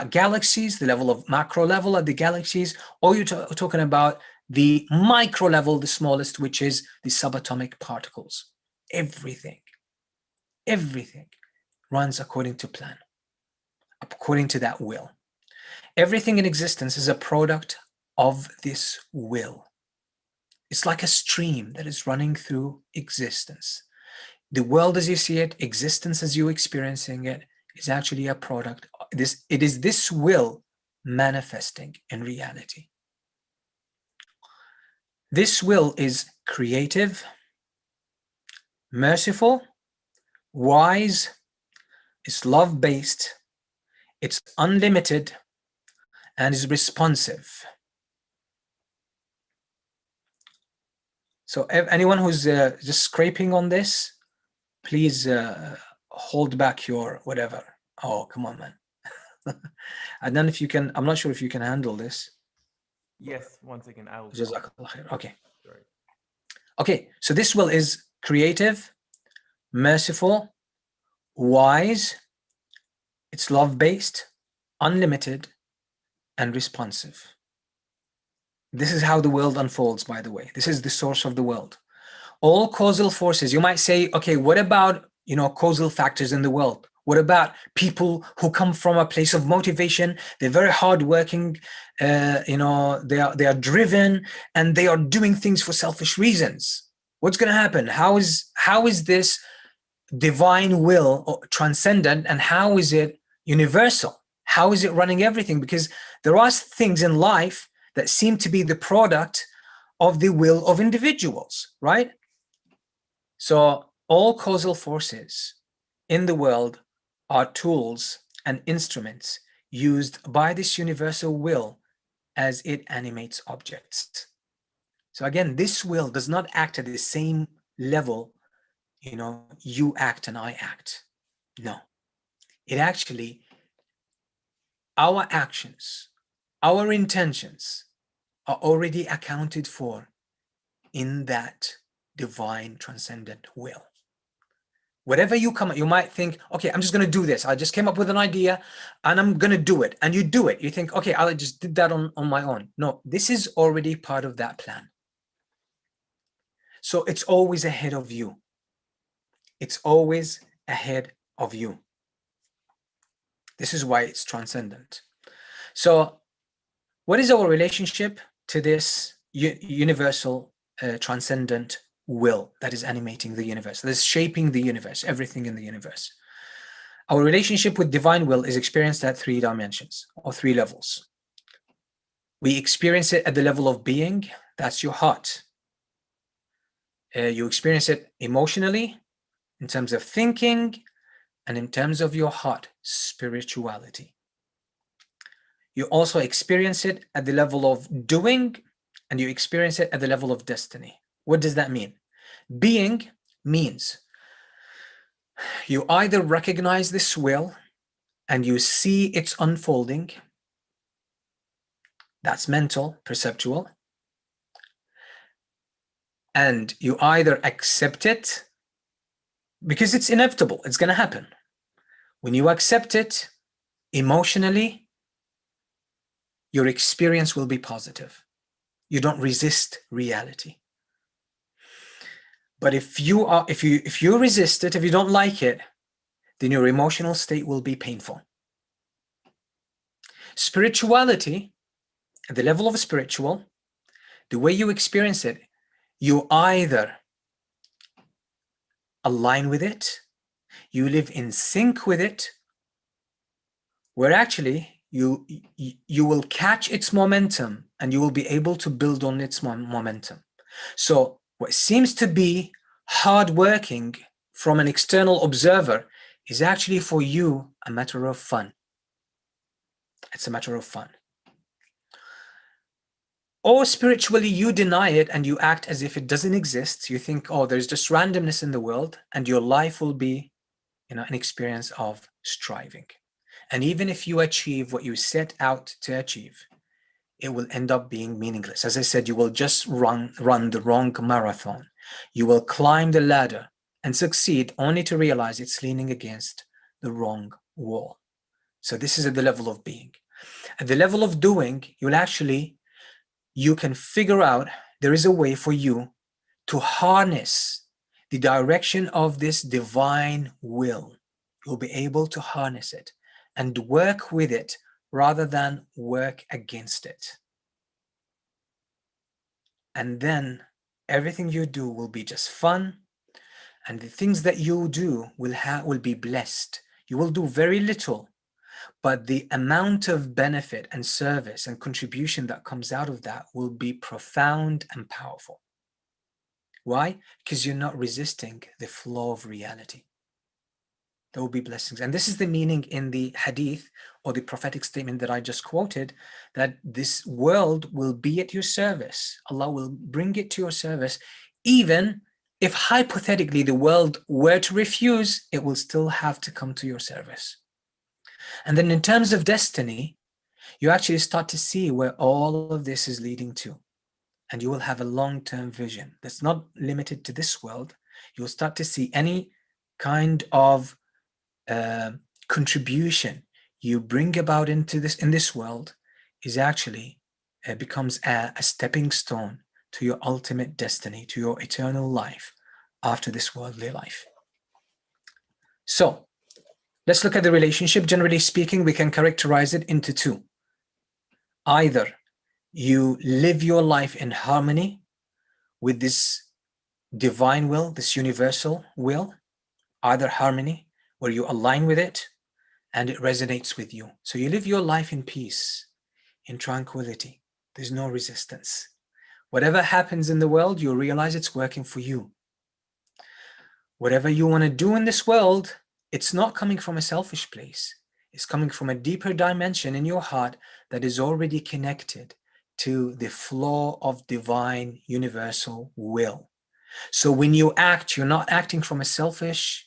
galaxies, the level of macro level of the galaxies, or you're talking about the micro level, the smallest, which is the subatomic particles. Everything runs according to plan, according to that will. Everything in existence is a product of this will. It's like a stream that is running through existence. The world as you see it, existence as you're experiencing it, is actually a product. It is this will manifesting in reality. This will is creative, merciful, wise, it's love-based, it's unlimited, and is responsive. So anyone who's just scraping on this, please hold back your whatever. Oh, come on, man. And then if you can, I'm not sure if you can handle this. Yes, once again, I will. Okay. Sorry. Okay, so this will is creative, merciful, wise, it's love-based, unlimited, and responsive. This is how the world unfolds, by the way. This is the source of the world. All causal forces, you might say, okay, what about, causal factors in the world? What about people who come from a place of motivation? They're very hardworking, they are driven, and they are doing things for selfish reasons. What's going to happen? How is this divine will transcendent, and how is it universal? How is it running everything? Because there are things in life that seem to be the product of the will of individuals, right? So all causal forces in the world are tools and instruments used by this universal will as it animates objects. So again, this will does not act at the same level, you act and I act. No, it actually, our actions, our intentions are already accounted for in that divine transcendent will. Whatever you might think, okay, I'm just going to do this. I just came up with an idea and I'm going to do it. And you do it. You think, okay, I just did that on my own. No, this is already part of that plan. So it's always ahead of you. It's always ahead of you. This is why it's transcendent. So what is our relationship to this universal, transcendent will that is animating the universe, that is shaping the universe, everything in the universe. Our relationship with divine will is experienced at 3 dimensions or 3 levels. We experience it at the level of being, that's your heart. You experience it emotionally, in terms of thinking, and in terms of your heart, spirituality. You also experience it at the level of doing, and you experience it at the level of destiny. What does that mean? Being means you either recognize this will and you see its unfolding, that's mental, perceptual, and you either accept it because it's inevitable, it's going to happen. When you accept it emotionally, your experience will be positive. You don't resist reality. But if you resist it, if you don't like it, then your emotional state will be painful. Spirituality, at the level of spiritual, the way you experience it, you either align with it, you live in sync with it, where actually you will catch its momentum and you will be able to build on its momentum. So what seems to be hardworking from an external observer is actually for you a matter of fun. It's a matter of fun. Or spiritually, you deny it and you act as if it doesn't exist. You think, oh, there's just randomness in the world, and your life will be, an experience of striving. And even if you achieve what you set out to achieve, it will end up being meaningless. As I said, you will just run the wrong marathon. You will climb the ladder and succeed only to realize it's leaning against the wrong wall. So this is at the level of being. At the level of doing, you can figure out there is a way for you to harness the direction of this divine will. You'll be able to harness it and work with it rather than work against it. And then everything you do will be just fun, and the things that you do will be blessed. You will do very little, but the amount of benefit and service and contribution that comes out of that will be profound and powerful. Why? Because you're not resisting the flow of reality. There will be blessings. And this is the meaning in the hadith or the prophetic statement that I just quoted, that this world will be at your service. Allah will bring it to your service. Even if hypothetically the world were to refuse, it will still have to come to your service. And then in terms of destiny, you actually start to see where all of this is leading to. And you will have a long-term vision that's not limited to this world. You'll start to see any kind of contribution you bring about in this world is actually becomes a stepping stone to your ultimate destiny, to your eternal life after this worldly life. So let's look at the relationship. Generally speaking, we can characterize it into 2. Either you live your life in harmony with this divine will, this universal will, either harmony, where you align with it and it resonates with you. So you live your life in peace, in tranquility. There's no resistance. Whatever happens in the world, you realize it's working for you. Whatever you want to do in this world, it's not coming from a selfish place. It's coming from a deeper dimension in your heart that is already connected to the flow of divine universal will. So when you act, you're not acting from a selfish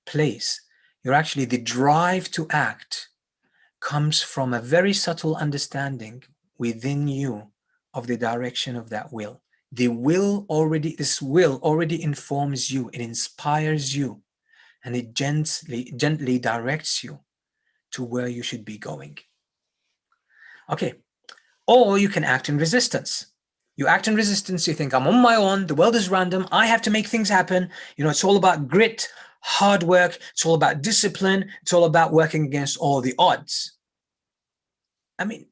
place. You're actually, the drive to act comes from a very subtle understanding within you of the direction of that will. This will already informs you, it inspires you, and it gently directs you to where you should be going. Okay, or you can act in resistance. You act in resistance, you think, I'm on my own, the world is random, I have to make things happen. It's all about grit, hard work, it's all about discipline, it's all about working against all the odds. I mean,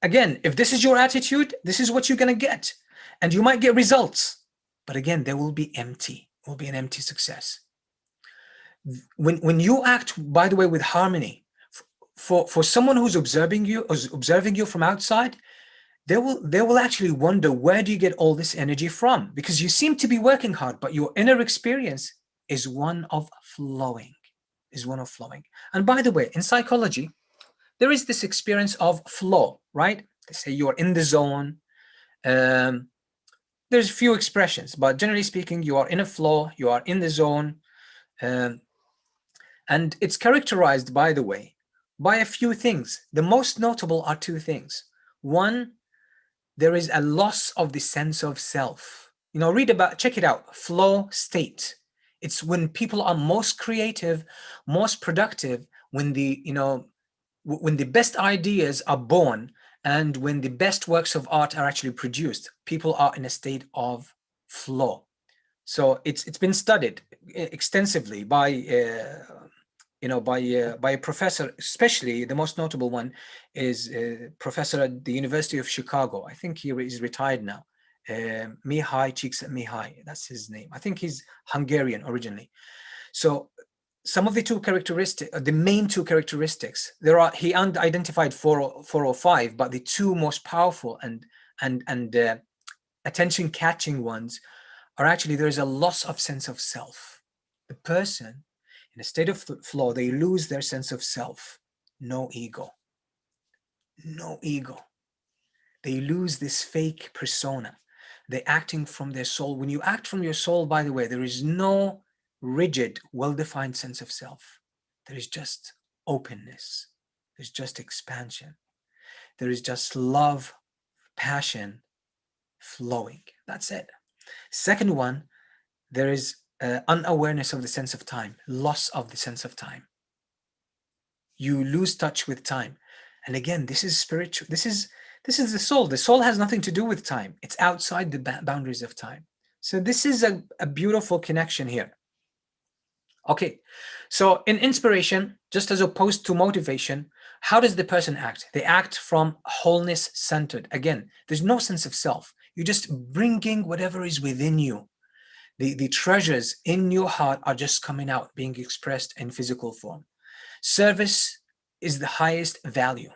again, if this is your attitude, this is what you're going to get. And you might get results, but again, they will be empty. It will be an empty success. When you act, by the way, with harmony, for someone who's observing you from outside, they will actually wonder, where do you get all this energy from? Because you seem to be working hard, but your inner experience is one of flowing, And by the way, in psychology, there is this experience of flow, right? They say you're in the zone. There's few expressions, but generally speaking, you are in a flow, you are in the zone. And it's characterized, by the way, by a few things. The most notable are two things. One, there is a loss of the sense of self. Check it out, flow state. It's when people are most creative, most productive, when the best ideas are born, and when the best works of art are actually produced. People are in a state of flow. So it's been studied extensively by by a professor. Especially the most notable one is a professor at the University of Chicago. I think he is retired now. Mihai Csikszentmihalyi, that's his name. I think he's Hungarian originally. So some of the main two characteristics, he identified four or five, but the two most powerful and attention catching ones are actually, there is a loss of sense of self. The person in a state of flow, they lose their sense of self. No ego. They lose this fake persona. They're acting from their soul. When you act from your soul, by the way, there is no rigid, well-defined sense of self. There is just openness. There's just expansion. There is just love, passion, flowing. That's it. Second one, there is unawareness of the sense of time, loss of the sense of time. You lose touch with time. And again, this is spiritual. This is the soul. The soul has nothing to do with time. It's outside the boundaries of time. So this is a beautiful connection here. Okay, so in inspiration, just as opposed to motivation, how does the person act? They act from wholeness centered. Again, there's no sense of self. You're just bringing whatever is within you. The treasures in your heart are just coming out, being expressed in physical form. Service is the highest value.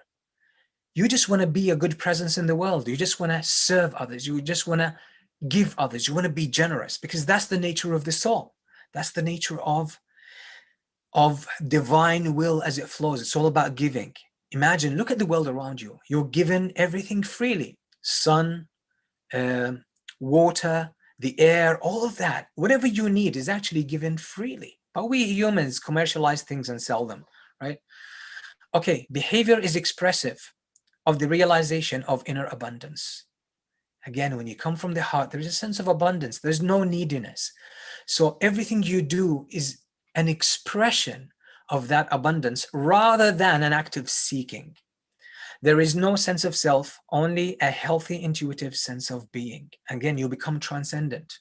You just want to be a good presence in the world. You just want to serve others. You just want to give others. You want to be generous, because that's the nature of the soul. That's the nature of divine will as it flows. It's all about giving. Imagine, look at the world around you. You're given everything freely. Sun, water, the air, all of that. Whatever you need is actually given freely. But we humans commercialize things and sell them, right? Okay, behavior is expressive of the realization of inner abundance. Again, when you come from the heart, there is a sense of abundance. There's no neediness. So everything you do is an expression of that abundance rather than an act of seeking. There is no sense of self, only a healthy, intuitive sense of being. Again, you become transcendent.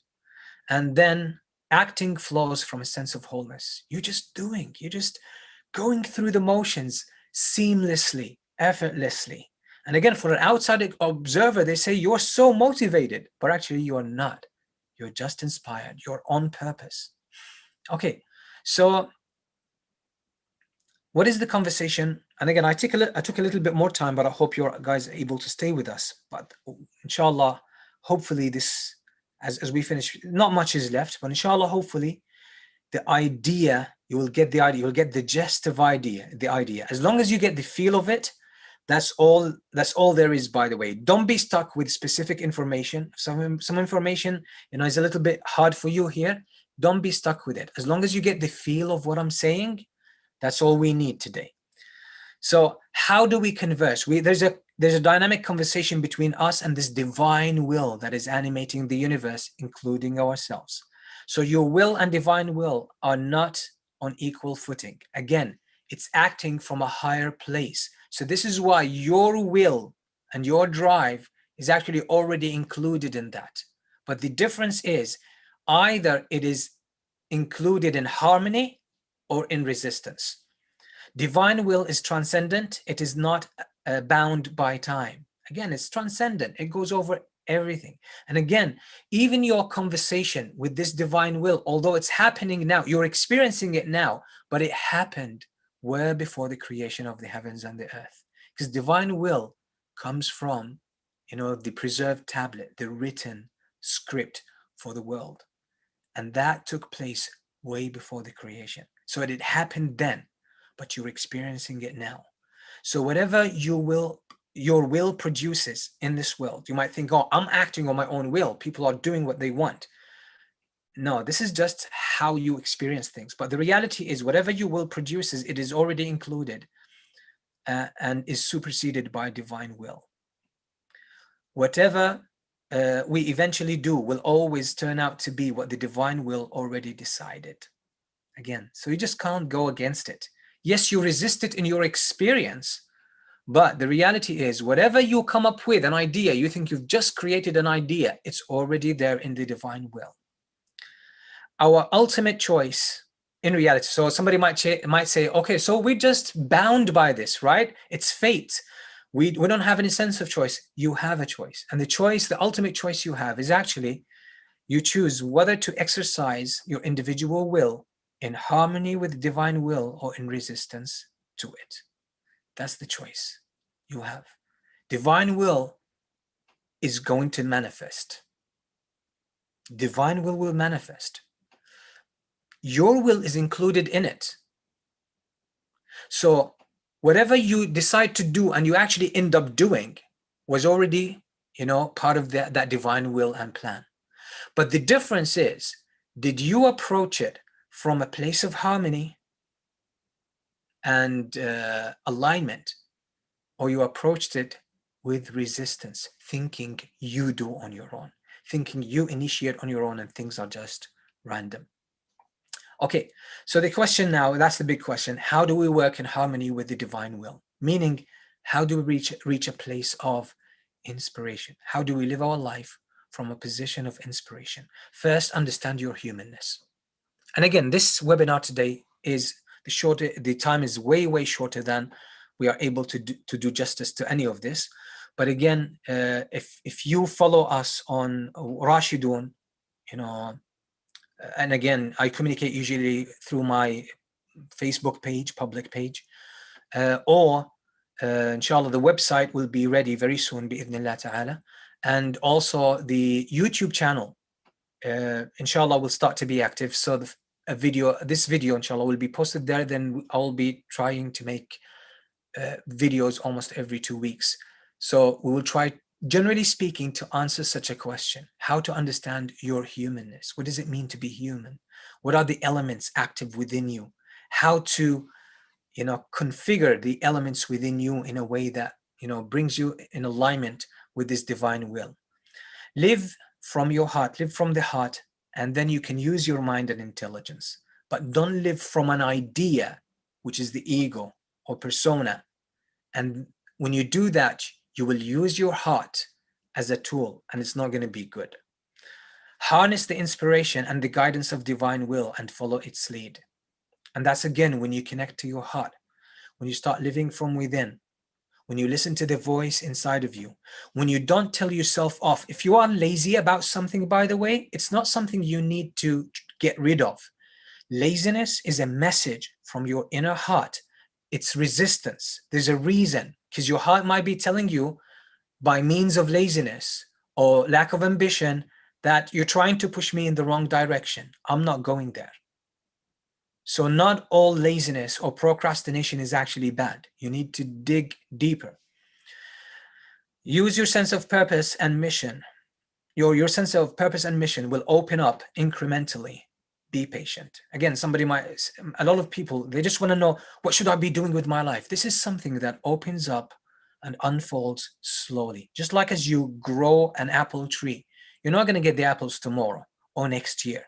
And then acting flows from a sense of wholeness. You're just doing, you're just going through the motions seamlessly, effortlessly. And again, for an outside observer, they say you're so motivated, but actually you are not. You're just inspired. You're on purpose. Okay, so what is the conversation? And again, I took a little bit more time, but I hope you guys are able to stay with us. But inshallah, hopefully this, as we finish, not much is left, but inshallah, hopefully the idea, you will get the idea, you'll get the gist of the idea. As long as you get the feel of it, that's all there is, by the way. Don't be stuck with specific information. Some information, is a little bit hard for you here. Don't be stuck with it. As long as you get the feel of what I'm saying, that's all we need today. So how do we converse? There's a dynamic conversation between us and this divine will that is animating the universe, including ourselves. So your will and divine will are not on equal footing. Again, it's acting from a higher place. So this is why your will and your drive is actually already included in that. But the difference is either it is included in harmony or in resistance. Divine will is transcendent. It is not bound by time. Again, it's transcendent. It goes over Everything. And again, even your conversation with this divine will, although it's happening now, you're experiencing it now, but it happened well before the creation of the heavens and the earth. Because divine will comes from, the preserved tablet, the written script for the world. And that took place way before the creation. So it happened then, but you're experiencing it now. So whatever your will produces in this world, you might think, oh, I'm acting on my own will. People are doing what they want. No, this is just how you experience things. But the reality is whatever your will produces, it is already included and is superseded by divine will. Whatever we eventually do will always turn out to be what the divine will already decided. Again, so you just can't go against it. Yes, you resist it in your experience, but the reality is whatever you come up with, an idea, you think you've just created an idea, it's already there in the divine will. Our ultimate choice in reality, so somebody might say, okay, so we're just bound by this, right? It's fate. We don't have any sense of choice. You have a choice. And the ultimate choice you have is actually you choose whether to exercise your individual will in harmony with divine will or in resistance to it. That's the choice you have. Divine will is going to manifest. Divine will manifest. Your will is included in it. So whatever you decide to do and you actually end up doing was already, part of that divine will and plan. But the difference is, did you approach it from a place of harmony and alignment, or you approached it with resistance, thinking you do on your own, thinking you initiate on your own and things are just random? Okay, so the question now, that's the big question. How do we work in harmony with the divine will? Meaning, how do we reach a place of inspiration? How do we live our life from a position of inspiration? First, understand your humanness. And again, this webinar today is the time is way shorter than we are able to do justice to any of this. But again, if you follow us on Rashidun, and again, I communicate usually through my Facebook page, public page, or inshallah, the website will be ready very soon, bi'idhnillah ta'ala. And also the YouTube channel, inshallah, will start to be active. So this video, inshallah, will be posted there. Then I'll be trying to make videos almost every 2 weeks. So we will try, generally speaking, to answer such a question: how to understand your humanness. What does it mean to be human? What are the elements active within you? How to, configure the elements within you in a way that, brings you in alignment with this divine will. Live from your heart, live from the heart, and then you can use your mind and intelligence. But don't live from an idea, which is the ego or persona. And when you do that, you will use your heart as a tool, and it's not going to be good. Harness the inspiration and the guidance of divine will and follow its lead. And that's again when you connect to your heart, when you start living from within, when you listen to the voice inside of you, when you don't tell yourself off. If you are lazy about something, by the way, it's not something you need to get rid of. Laziness is a message from your inner heart. It's resistance. There's a reason, because your heart might be telling you by means of laziness or lack of ambition that you're trying to push me in the wrong direction. I'm not going there. So not all laziness or procrastination is actually bad. You need to dig deeper. Use your sense of purpose and mission. Your sense of purpose and mission will open up incrementally. Be patient. Again, a lot of people, they just want to know, what should I be doing with my life? This is something that opens up and unfolds slowly. Just like as you grow an apple tree, you're not going to get the apples tomorrow or next year.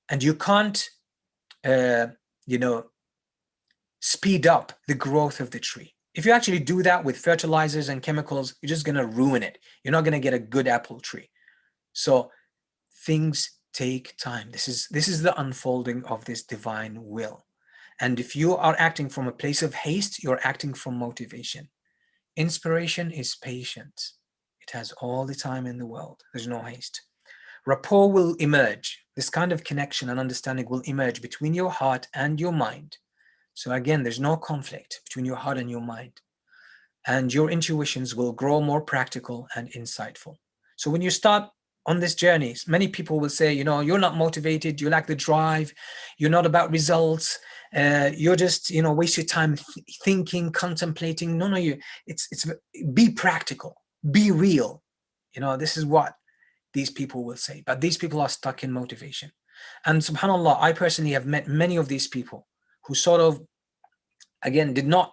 And you can't, speed up the growth of the tree. If you actually do that with fertilizers and chemicals, you're just going to ruin it. You're not going to get a good apple tree. So things take time. This is the unfolding of this divine will. And if you are acting from a place of haste, you're acting from motivation. Inspiration is patient. It has all the time in the world. There's no haste. Rapport will emerge. This kind of connection and understanding will emerge between your heart and your mind. So again, there's no conflict between your heart and your mind. And your intuitions will grow more practical and insightful. So when you start on this journey, many people will say, you're not motivated, you lack the drive, you're not about results, you're just, waste your time thinking, contemplating. No, it's be practical, be real. This is what these people will say, but these people are stuck in motivation. And subhanAllah, I personally have met many of these people who sort of, again, did not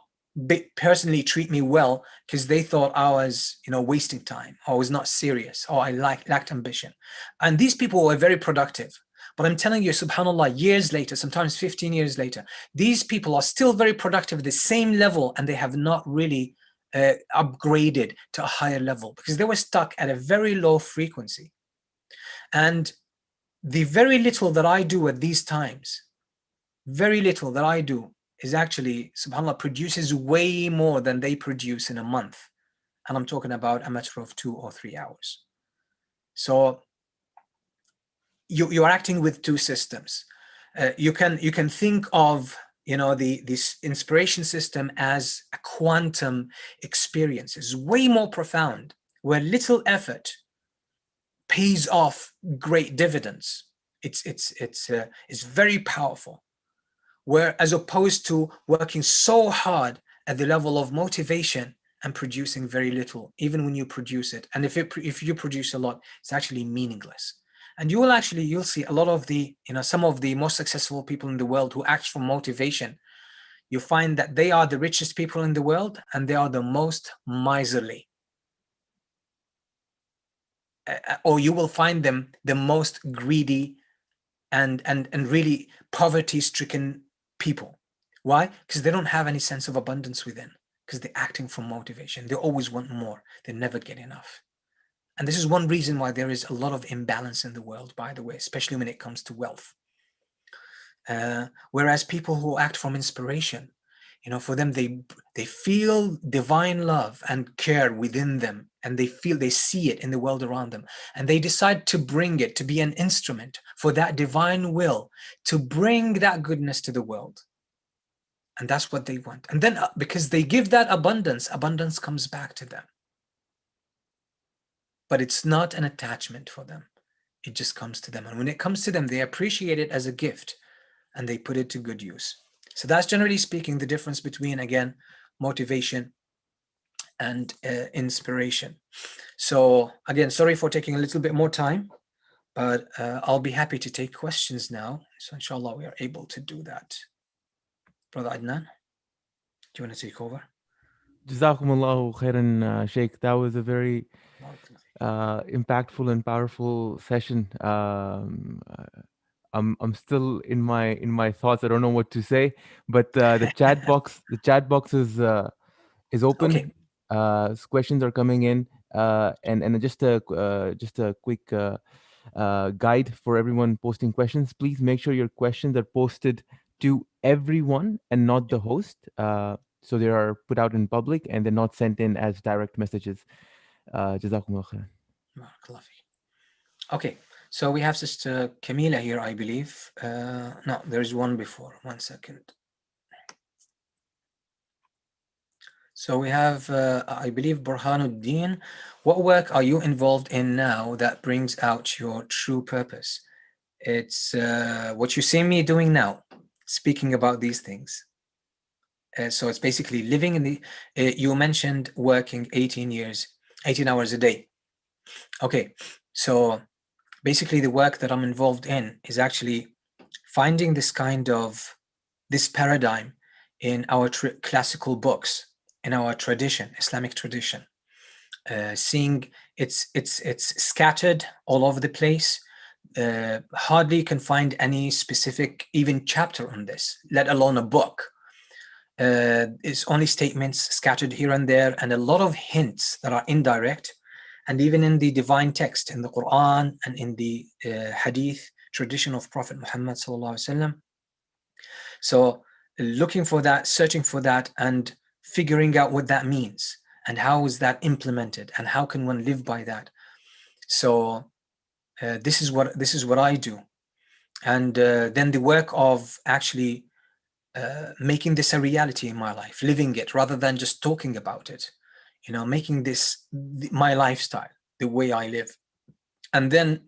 personally treat me well because they thought I was, wasting time, or I was not serious, or I lacked ambition. And these people were very productive. But I'm telling you, subhanAllah, years later, sometimes 15 years later, these people are still very productive at the same level, and they have not really upgraded to a higher level because they were stuck at a very low frequency. And the very little that I do at these times, very little that I do is actually, subhanAllah, produces way more than they produce in a month. And I'm talking about a matter of 2 or 3 hours. So you are acting with two systems. You can think of this inspiration system as a quantum experience. It's way more profound, where little effort pays off great dividends. It's very powerful. Where, as opposed to working so hard at the level of motivation and producing very little, even when you produce it, and if you produce a lot, it's actually meaningless. And you'll see a lot of the, some of the most successful people in the world who act from motivation. You find that they are the richest people in the world, and they are the most miserly. Or you will find them the most greedy and really poverty-stricken people. Why? Because they don't have any sense of abundance within, because they're acting from motivation. They always want more. They never get enough. And this is one reason why there is a lot of imbalance in the world, by the way, especially when it comes to wealth. Whereas people who act from inspiration, for them, they feel divine love and care within them, and they see it in the world around them, and they decide to bring it, to be an instrument for that divine will, to bring that goodness to the world. And that's what they want. And then because they give that abundance comes back to them. But it's not an attachment for them. It just comes to them. And when it comes to them, they appreciate it as a gift, and they put it to good use. So that's, generally speaking, the difference between, again, motivation and inspiration. So again, sorry for taking a little bit more time, but I'll be happy to take questions now. So inshallah, we are able to do that. Brother Adnan, do you want to take over? Jazakumullahu khairan, Sheikh. That was a very impactful and powerful session. I'm still in my thoughts. I don't know what to say, but the chat box is open. Okay. Questions are coming in, and just a quick guide for everyone posting questions. Please make sure your questions are posted to everyone and not the host. So they are put out in public and they're not sent in as direct messages. Jazakumullah khairan. Okay, so we have Sister Camila here, I believe. No, there's one before. 1 second. So we have, I believe, Burhanuddin. What work are you involved in now that brings out your true purpose? It's what you see me doing now, speaking about these things. So it's basically living in the, you mentioned working 18 hours a day. Okay, so basically the work that I'm involved in is actually finding this paradigm in our classical books, in our tradition, Islamic tradition, seeing it's scattered all over the place. Hardly can find any specific even chapter on this, let alone a book. It's only statements scattered here and there, and a lot of hints that are indirect. And even in the divine text, in the Quran and in the Hadith tradition of Prophet Muhammad sallallahu alaihi wasallam. So looking for that, searching for that, and figuring out what that means. and how is that implemented, and how can one live by that? So this is what I do. And then the work of actually making this a reality in my life, living it rather than just talking about it, making this my lifestyle, the way I live, and then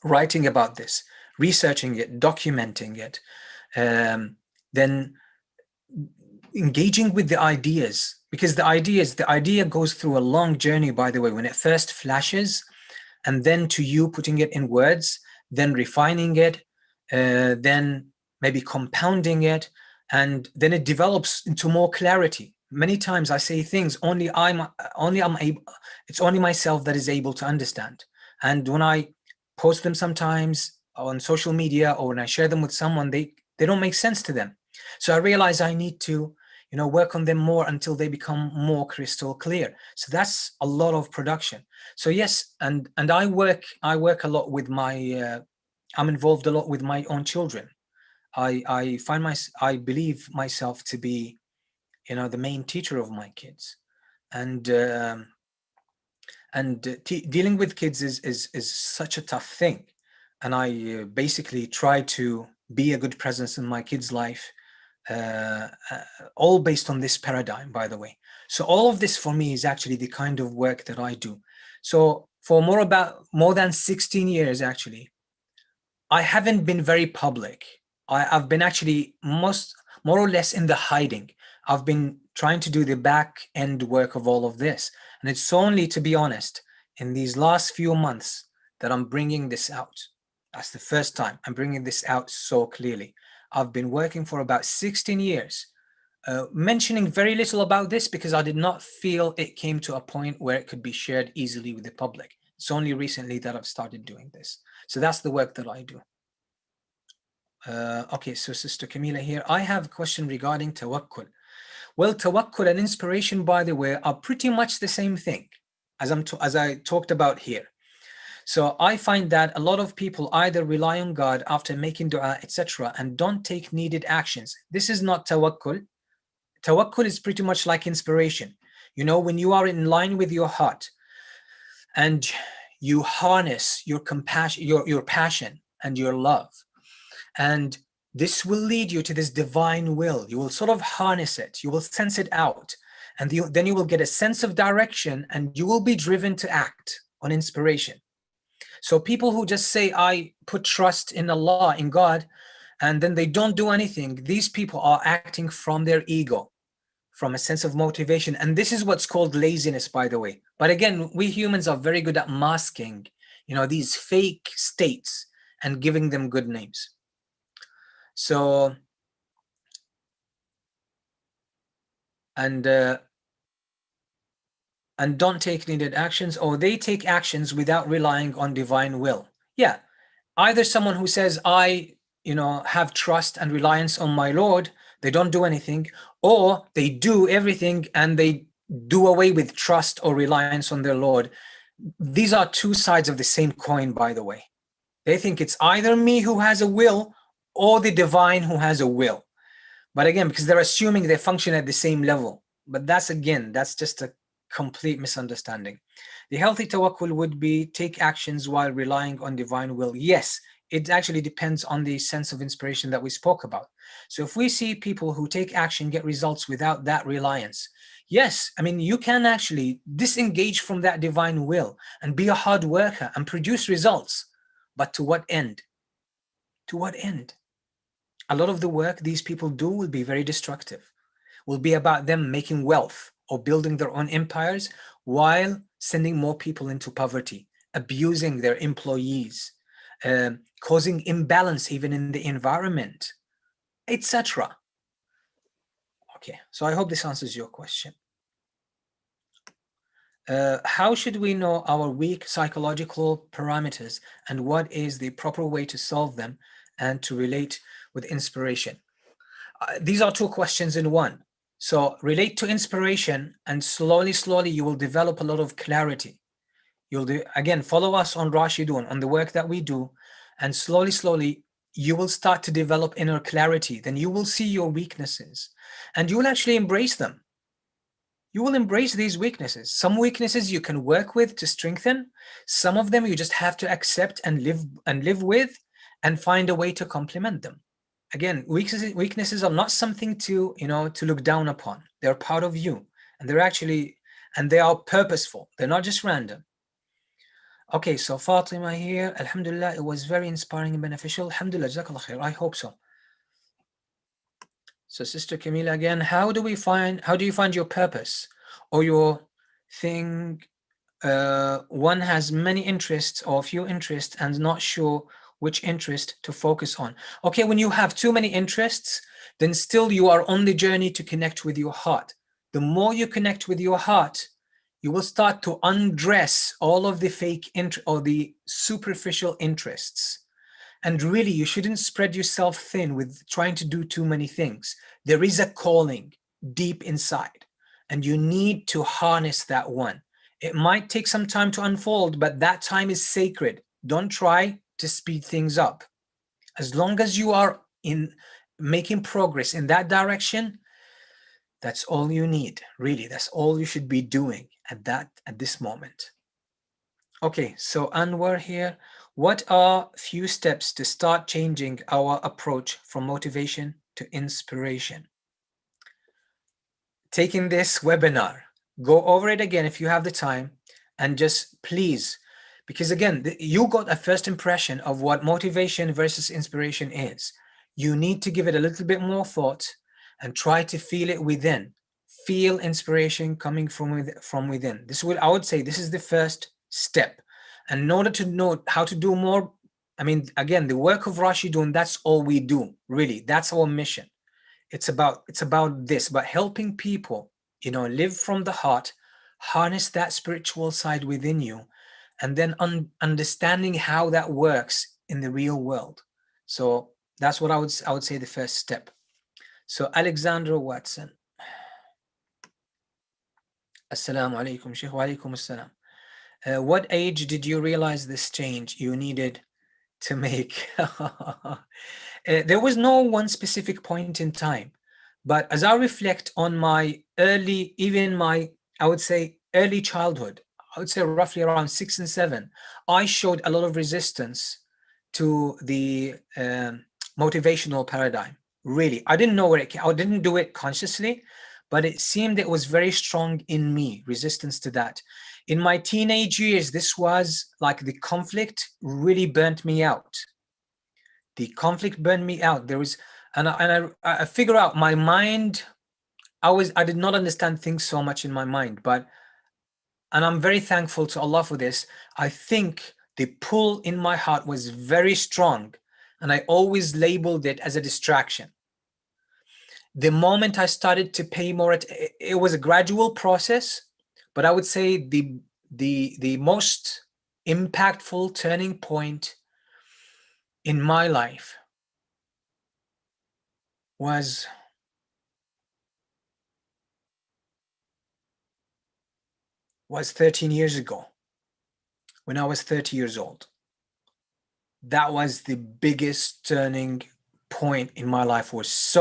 writing about this, researching it, documenting it, then engaging with the ideas, because the idea goes through a long journey, by the way, when it first flashes, and then to you putting it in words, then refining it, then maybe compounding it, and then it develops into more clarity. Many times I say things it's only myself that is able to understand. And when I post them sometimes on social media, or when I share them with someone, they don't make sense to them. So I realize I need to work on them more until they become more crystal clear. So that's a lot of production. So yes, and I work a lot with my I'm involved a lot with my own children. I believe myself to be the main teacher of my kids. And dealing with kids is such a tough thing. And I basically try to be a good presence in my kids' life, uh, all based on this paradigm, by the way. So all of this for me is actually the kind of work that I do. So for more than 16 years, actually, I haven't been very public. I've been actually more or less in the hiding. I've been trying to do the back end work of all of this. And it's only, to be honest, in these last few months that I'm bringing this out. That's the first time I'm bringing this out so clearly. I've been working for about 16 years, mentioning very little about this because I did not feel it came to a point where it could be shared easily with the public. It's only recently that I've started doing this. So that's the work that I do. Okay, so Sister Camila here. I have a question regarding tawakkul. Well, tawakkul and inspiration, by the way, are pretty much the same thing as I talked about here. So I find that a lot of people either rely on God after making dua, etc., and don't take needed actions. This is not tawakkul. Tawakkul is pretty much like inspiration. When you are in line with your heart and you harness your compassion, your passion and your love, and this will lead you to this divine will. You will sort of harness it, you will sense it out, and then you will get a sense of direction, and you will be driven to act on inspiration. So people who just say, I put trust in Allah, in God, and then they don't do anything, these people are acting from their ego, from a sense of motivation. And this is what's called laziness, by the way. But again, we humans are very good at masking, these fake states and giving them good names. So, and don't take needed actions, or they take actions without relying on divine will. Yeah, either someone who says, I have trust and reliance on my Lord, they don't do anything, or they do everything and they do away with trust or reliance on their Lord. These are two sides of the same coin, by the way. They think it's either me who has a will or the divine who has a will. But again, because they're assuming they function at the same level. But that's just a complete misunderstanding. The healthy tawakkul would be take actions while relying on divine will. Yes, it actually depends on the sense of inspiration that we spoke about. So if we see people who take action get results without that reliance, yes, I mean, you can actually disengage from that divine will and be a hard worker and produce results. But to what end? To what end? A lot of the work these people do will be very destructive, will be about them making wealth or building their own empires while sending more people into poverty, abusing their employees, causing imbalance even in the environment, etc. Okay, so I hope this answers your question. How should we know our weak psychological parameters, and what is the proper way to solve them and to relate with inspiration? These are two questions in one. So relate to inspiration, and slowly you will develop a lot of clarity. You'll again, follow us on Rashidun, on the work that we do, and slowly you will start to develop inner clarity. Then you will see your weaknesses and you will actually embrace them. you will embrace these weaknesses. Some weaknesses you can work with to strengthen. Some of them you just have to accept and live with and find a way to complement them. Again, weaknesses are not something to, to look down upon. They're part of you, and they are purposeful. They're not just random. Okay, so Fatima here, Alhamdulillah, it was very inspiring and beneficial. Alhamdulillah, Jazakallah khair. I hope so. So Sister Camila again, how do you find your purpose or your thing? One has many interests or few interests and not sure which interest to focus on. Okay, when you have too many interests, then still you are on the journey to connect with your heart. The more you connect with your heart, you will start to undress all of the fake or the superficial interests. And really, you shouldn't spread yourself thin with trying to do too many things. There is a calling deep inside, and you need to harness that one. It might take some time to unfold, but that time is sacred. Don't try to speed things up. As long as you are in making progress in that direction, that's all you need. Really, that's all you should be doing at this moment. Okay, so Anwar here. What are few steps to start changing our approach from motivation to inspiration? Taking this webinar, go over it again if you have the time, and just please, because again, you got a first impression of what motivation versus inspiration is. You need to give it a little bit more thought and try to feel it within. Feel inspiration coming from within. I would say this is the first step. And in order to know how to do more, I mean, again, the work of Rashidun, that's all we do, really. That's our mission. It's about this, about helping people, live from the heart, harness that spiritual side within you, and then understanding how that works in the real world. So that's what I would say the first step. So Alexandra Watson. Assalamu alaikum, Sheikh. Wa alaikum assalam. What age did you realize this change you needed to make? There was no one specific point in time, but as I reflect on my I would say early childhood, I would say roughly around 6 and 7, I showed a lot of resistance to the motivational paradigm. Really, I didn't know where it came. I didn't do it consciously, but it seemed it was very strong in me, resistance to that. In my teenage years, this was like the conflict really burnt me out. The conflict burned me out. There was, and I figure out my mind. I did not understand things so much in my mind, and I'm very thankful to Allah for this. I think the pull in my heart was very strong, and I always labeled it as a distraction. The moment I started to pay more, it was a gradual process, but I would say the most impactful turning point in my life was was 13 years ago, when I was 30 years old. That was the biggest turning point in my life. Was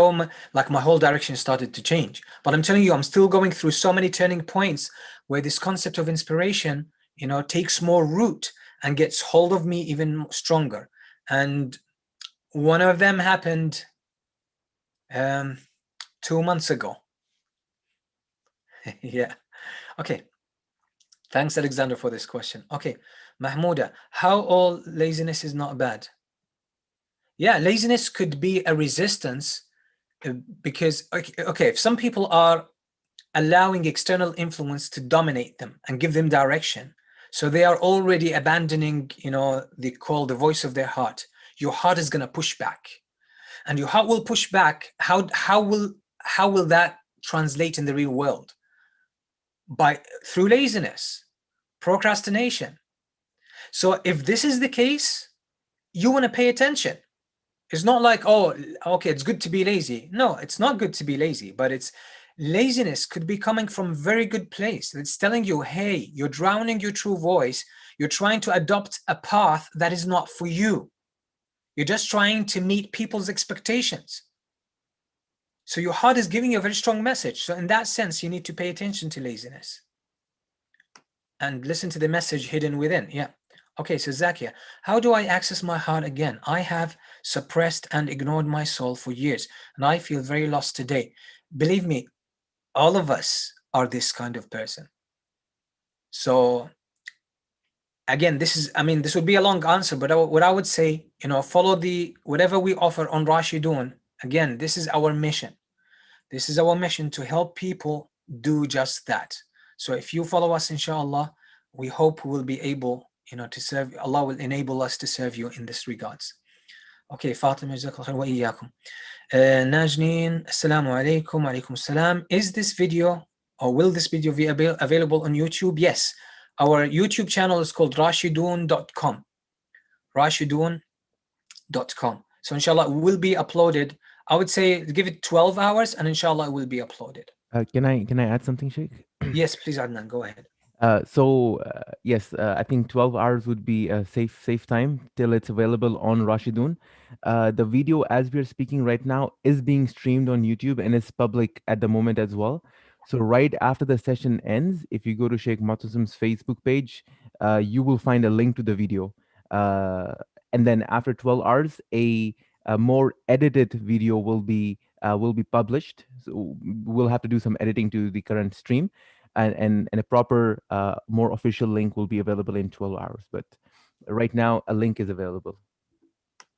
like my whole direction started to change. But I'm telling you, I'm still going through so many turning points where this concept of inspiration, takes more root and gets hold of me even stronger. And one of them happened 2 months ago. Yeah. Okay. Thanks, Alexander, for this question. Okay, Mahmouda, how all laziness is not bad? Yeah, laziness could be a resistance because, okay, if some people are allowing external influence to dominate them and give them direction, so they are already abandoning, the voice of their heart. Your heart is going to push back, and your heart will push back. How will that translate in the real world? Through laziness, procrastination. So if this is the case, you want to pay attention. It's not like, oh, okay, it's good to be lazy. No, it's not good to be lazy, but laziness could be coming from a very good place. It's telling you, hey, you're drowning your true voice. You're trying to adopt a path that is not for you. You're just trying to meet people's expectations. So your heart is giving you a very strong message. So in that sense, you need to pay attention to laziness and listen to the message hidden within. Yeah. Okay, so Zakia, how do I access my heart again? I have suppressed and ignored my soul for years, and I feel very lost today. Believe me, all of us are this kind of person. So again, this is, I mean, this would be a long answer, but what I would say, follow the whatever we offer on Rashidun. Again, this is our mission. This is our mission to help people do just that. So if you follow us, inshallah, we hope we will be able, to serve. Allah will enable us to serve you in this regards. Okay, Fatima, jazakallah wa iyyakum. Najneen, assalamu alaikum, alaikum salam. Is this video, or will this video be available on YouTube? Yes. Our YouTube channel is called rashidun.com. Rashidun.com. So inshallah, it will be uploaded. I would say give it 12 hours and inshallah it will be uploaded. Can I add something, Sheikh? Yes, please, Adnan, go ahead. Yes, I think 12 hours would be a safe time till it's available on Rashidun. The video, as we're speaking right now, is being streamed on YouTube and it's public at the moment as well. So right after the session ends, if you go to Sheikh Matusim's Facebook page, you will find a link to the video. And then after 12 hours, a more edited video will be published. So we'll have to do some editing to the current stream, and a proper, more official link will be available in 12 hours. But right now, a link is available.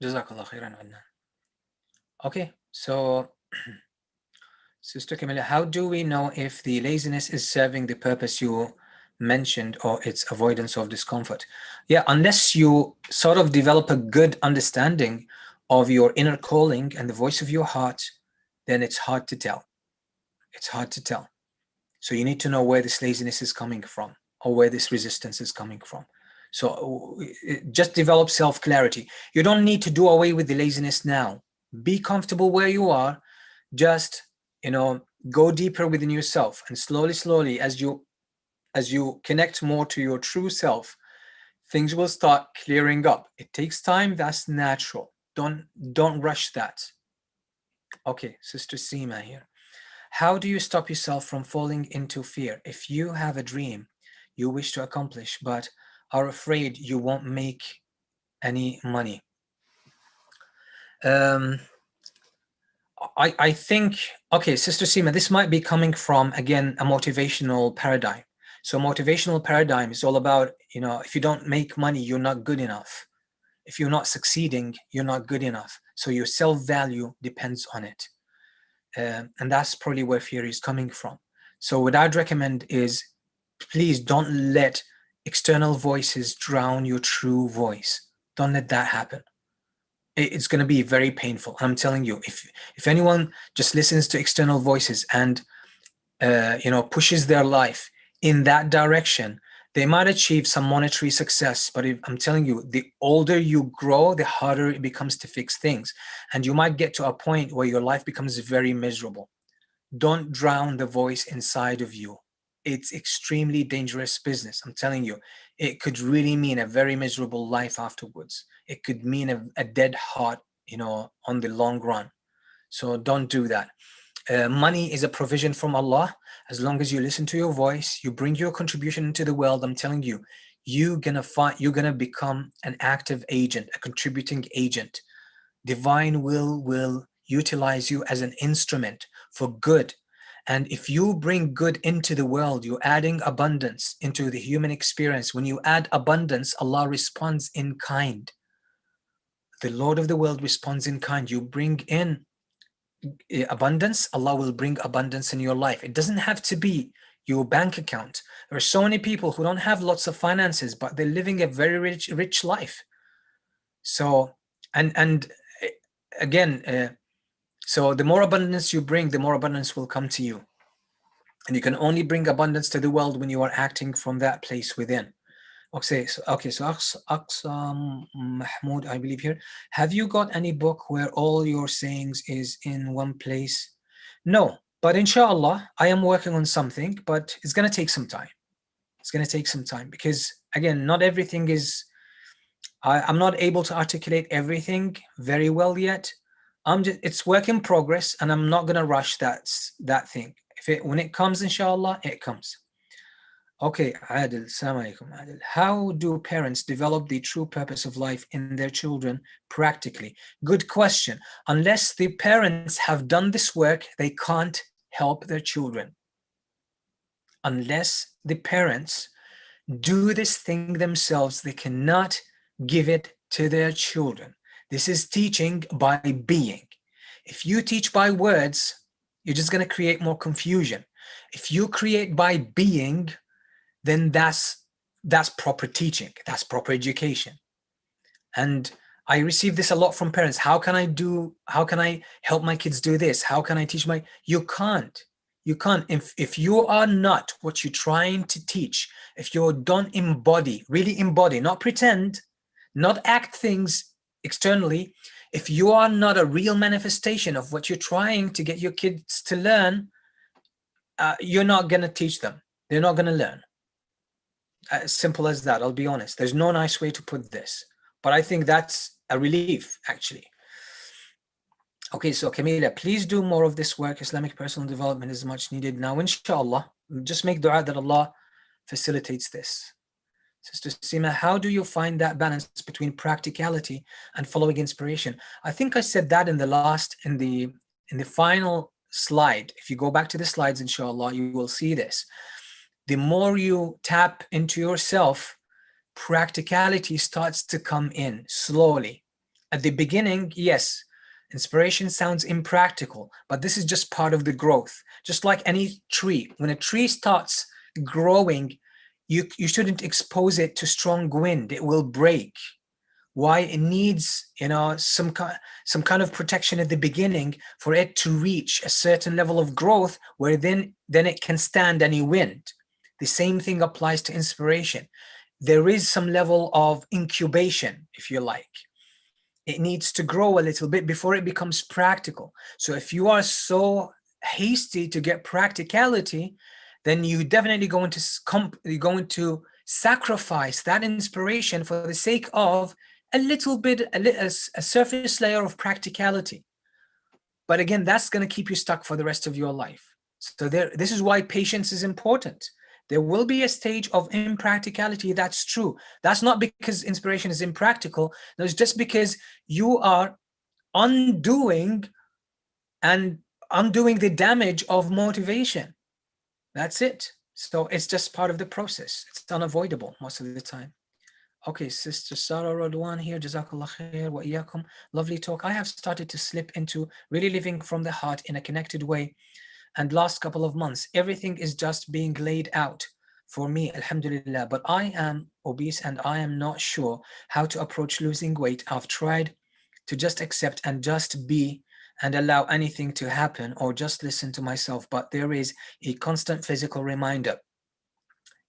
Jazakallah khairan, Adnan. Okay, so Sister Camilla, how do we know if the laziness is serving the purpose you mentioned or its avoidance of discomfort? Yeah, unless you sort of develop a good understanding of your inner calling and the voice of your heart, then it's hard to tell. It's hard to tell. So you need to know where this laziness is coming from or where this resistance is coming from. So just develop self-clarity. You don't need to do away with the laziness now. Be comfortable where you are. Just, go deeper within yourself, and slowly, as you connect more to your true self, things will start clearing up. It takes time. That's natural. Don't rush that. Okay, Sister Seema here. How do you stop yourself from falling into fear? If you have a dream you wish to accomplish, but are afraid you won't make any money. I think, okay, Sister Seema, this might be coming from, again, a motivational paradigm. So motivational paradigm is all about, if you don't make money, you're not good enough. If you're not succeeding, you're not good enough. So your self-value depends on it. And that's probably where fear is coming from. So what I'd recommend is, please don't let external voices drown your true voice. Don't let that happen. It's going to be very painful. I'm telling you, if anyone just listens to external voices and pushes their life in that direction, they might achieve some monetary success, but I'm telling you, the older you grow, the harder it becomes to fix things, and you might get to a point where your life becomes very miserable. Don't drown the voice inside of you. It's extremely dangerous business. I'm telling you, it could really mean a very miserable life afterwards. It could mean a dead heart, on the long run. So don't do that. Money is a provision from Allah. As long as you listen to your voice, you bring your contribution into the world, I'm telling you, you're gonna become an active agent, a contributing agent. Divine will utilize you as an instrument for good. And if you bring good into the world, you're adding abundance into the human experience. When you add abundance, Allah responds in kind. The Lord of the world responds in kind. You bring in abundance, Allah will bring abundance in your life. It doesn't have to be your bank account. There are so many people who don't have lots of finances, but they're living a very rich life. So, and again, so the more abundance you bring, the more abundance will come to you. And you can only bring abundance to the world when you are acting from that place within. Okay, so Aqsa Mahmoud, I believe here. Have you got any book where all your sayings is in one place? No, but inshallah, I am working on something, but it's going to take some time. It's going to take some time because, again, not everything is, I'm not able to articulate everything very well yet. it's work in progress, and I'm not gonna rush that thing. When it comes, inshallah, it comes. Okay, Adil, Assalamu alaikum, Adil. How do parents develop the true purpose of life in their children practically? Good question. Unless the parents have done this work, they can't help their children. Unless the parents do this thing themselves, they cannot give it to their children. This is teaching by being. If you teach by words, you're just going to create more confusion. If you create by being, then that's proper teaching, that's proper education. And I receive this a lot from parents. How can I help my kids do this? How can I teach you can't. If you are not what you're trying to teach, if you don't really embody, not pretend, not act things externally, if you are not a real manifestation of what you're trying to get your kids to learn, you're not going to teach them. They're not going to learn. As simple as that. I'll be honest. There's no nice way to put this, but I think that's a relief, actually. Okay, so Camila, please do more of this work. Islamic personal development is much needed now, inshallah. Just make dua that Allah facilitates this. Sister Sima, how do you find that balance between practicality and following inspiration? I think I said that in the final slide. If you go back to the slides, inshallah, you will see this. The more you tap into yourself, practicality starts to come in slowly. At the beginning, yes, inspiration sounds impractical, but this is just part of the growth. Just like any tree, when a tree starts growing, you shouldn't expose it to strong wind. It will break. Why? It needs, some kind of protection at the beginning for it to reach a certain level of growth where then it can stand any wind. The same thing applies to inspiration. There is some level of incubation, if you like. It needs to grow a little bit before it becomes practical. So if you are so hasty to get practicality, then you definitely going to sacrifice that inspiration for the sake of a little bit, a surface layer of practicality. But again, that's going to keep you stuck for the rest of your life. So this is why patience is important. There will be a stage of impracticality, that's true. That's not because inspiration is impractical. No, it's just because you are undoing the damage of motivation. That's it. So it's just part of the process. It's unavoidable most of the time. Okay, Sister Sarah Radwan here. Jazakallah khair wa iyyakum. Lovely talk. I have started to slip into really living from the heart in a connected way. And last couple of months, everything is just being laid out for me, alhamdulillah. But I am obese and I am not sure how to approach losing weight. I've tried to just accept and just be and allow anything to happen or just listen to myself. But there is a constant physical reminder.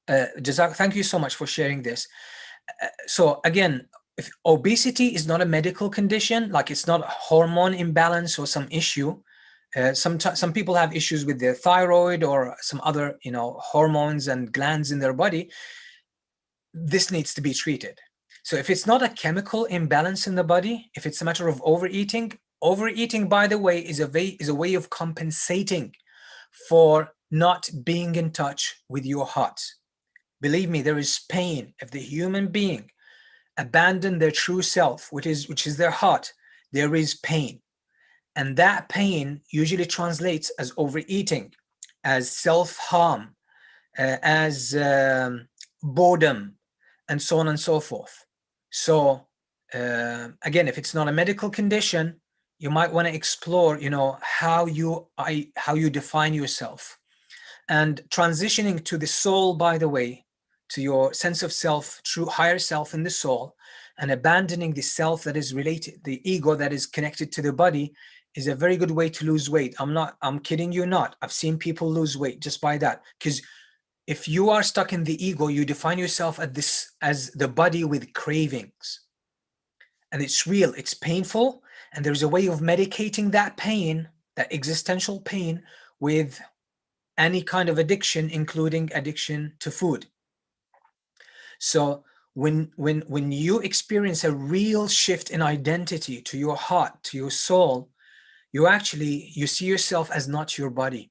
Thank you so much for sharing this. So again, if obesity is not a medical condition, like it's not a hormone imbalance or some issue. Some people have issues with their thyroid or some other, hormones and glands in their body. This needs to be treated. So if it's not a chemical imbalance in the body, if it's a matter of overeating, by the way, is a way of compensating for not being in touch with your heart. Believe me, there is pain if the human being abandon their true self, which is their heart. There is pain. And that pain usually translates as overeating, as self-harm, as boredom, and so on and so forth. So again, if it's not a medical condition, you might want to explore, how you define yourself. And transitioning to the soul, by the way, to your sense of self, true higher self in the soul, and abandoning the self that is related, the ego that is connected to the body, is a very good way to lose weight. I'm kidding you not. I've seen people lose weight just by that. Because if you are stuck in the ego, you define yourself as the body with cravings. And it's real, it's painful. And there's a way of medicating that pain, that existential pain, with any kind of addiction, including addiction to food. So when you experience a real shift in identity to your heart, to your soul, You see yourself as not your body,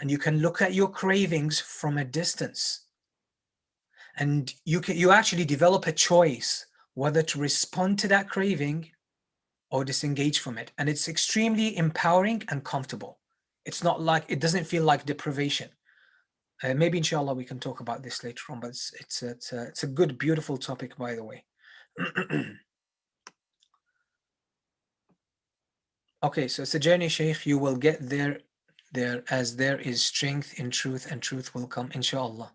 and you can look at your cravings from a distance, and you actually develop a choice whether to respond to that craving or disengage from it. And it's extremely empowering and comfortable. It's not like, it doesn't feel like deprivation. Maybe inshallah we can talk about this later on, but it's a good, beautiful topic, by the way. Okay, so it's a journey, Sheikh. You will get there as there is strength in truth, and truth will come, inshallah.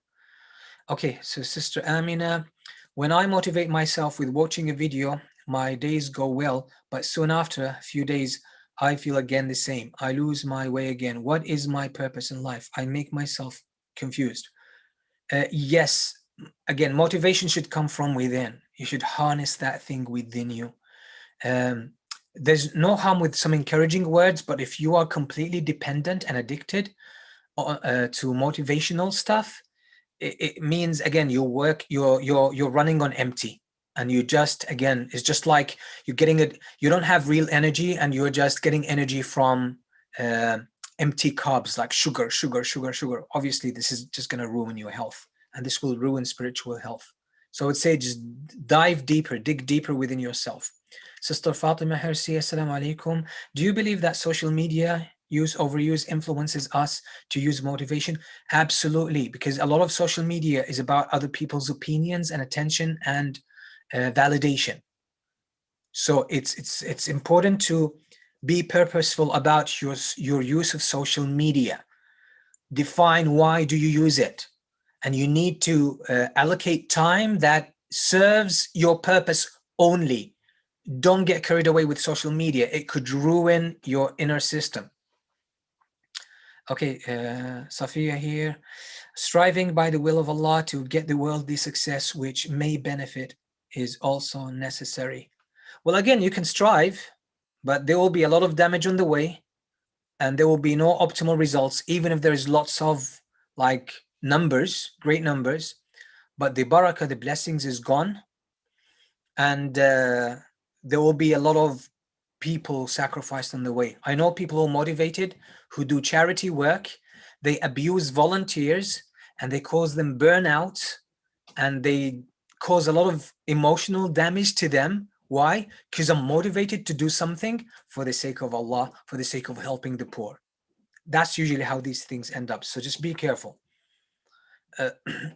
Okay, so Sister Amina, when I motivate myself with watching a video, my days go well, but soon after a few days, I feel again the same. I lose my way again. What is my purpose in life? I make myself confused. Yes, again, motivation should come from within. You should harness that thing within you. There's no harm with some encouraging words, but if you are completely dependent and addicted to motivational stuff, it means, again, you're running on empty, and you just, again, it's just like you're getting it, you don't have real energy, and you're just getting energy from empty carbs like sugar, sugar, sugar, sugar. Obviously this is just going to ruin your health, and this will ruin spiritual health. So I would say just dive deeper, dig deeper within yourself. Sister Fatima Hersi, assalamu alaikum. Do you believe that social media overuse influences us to use motivation? Absolutely, because a lot of social media is about other people's opinions and attention and validation. So it's important to be purposeful about your use of social media. Define why do you use it, and you need to allocate time that serves your purpose only. Don't get carried away with social media. It could ruin your inner system. Okay, Safiya here. Striving by the will of Allah to get the worldly success which may benefit is also necessary. Well, again, you can strive, but there will be a lot of damage on the way, and there will be no optimal results, even if there is lots of like numbers, great numbers, but the barakah, the blessings is gone, and there will be a lot of people sacrificed on the way. I know people who are motivated, who do charity work, they abuse volunteers, and they cause them burnout, and they cause a lot of emotional damage to them. Why? Because I'm motivated to do something for the sake of Allah, for the sake of helping the poor. That's usually how these things end up. So just be careful.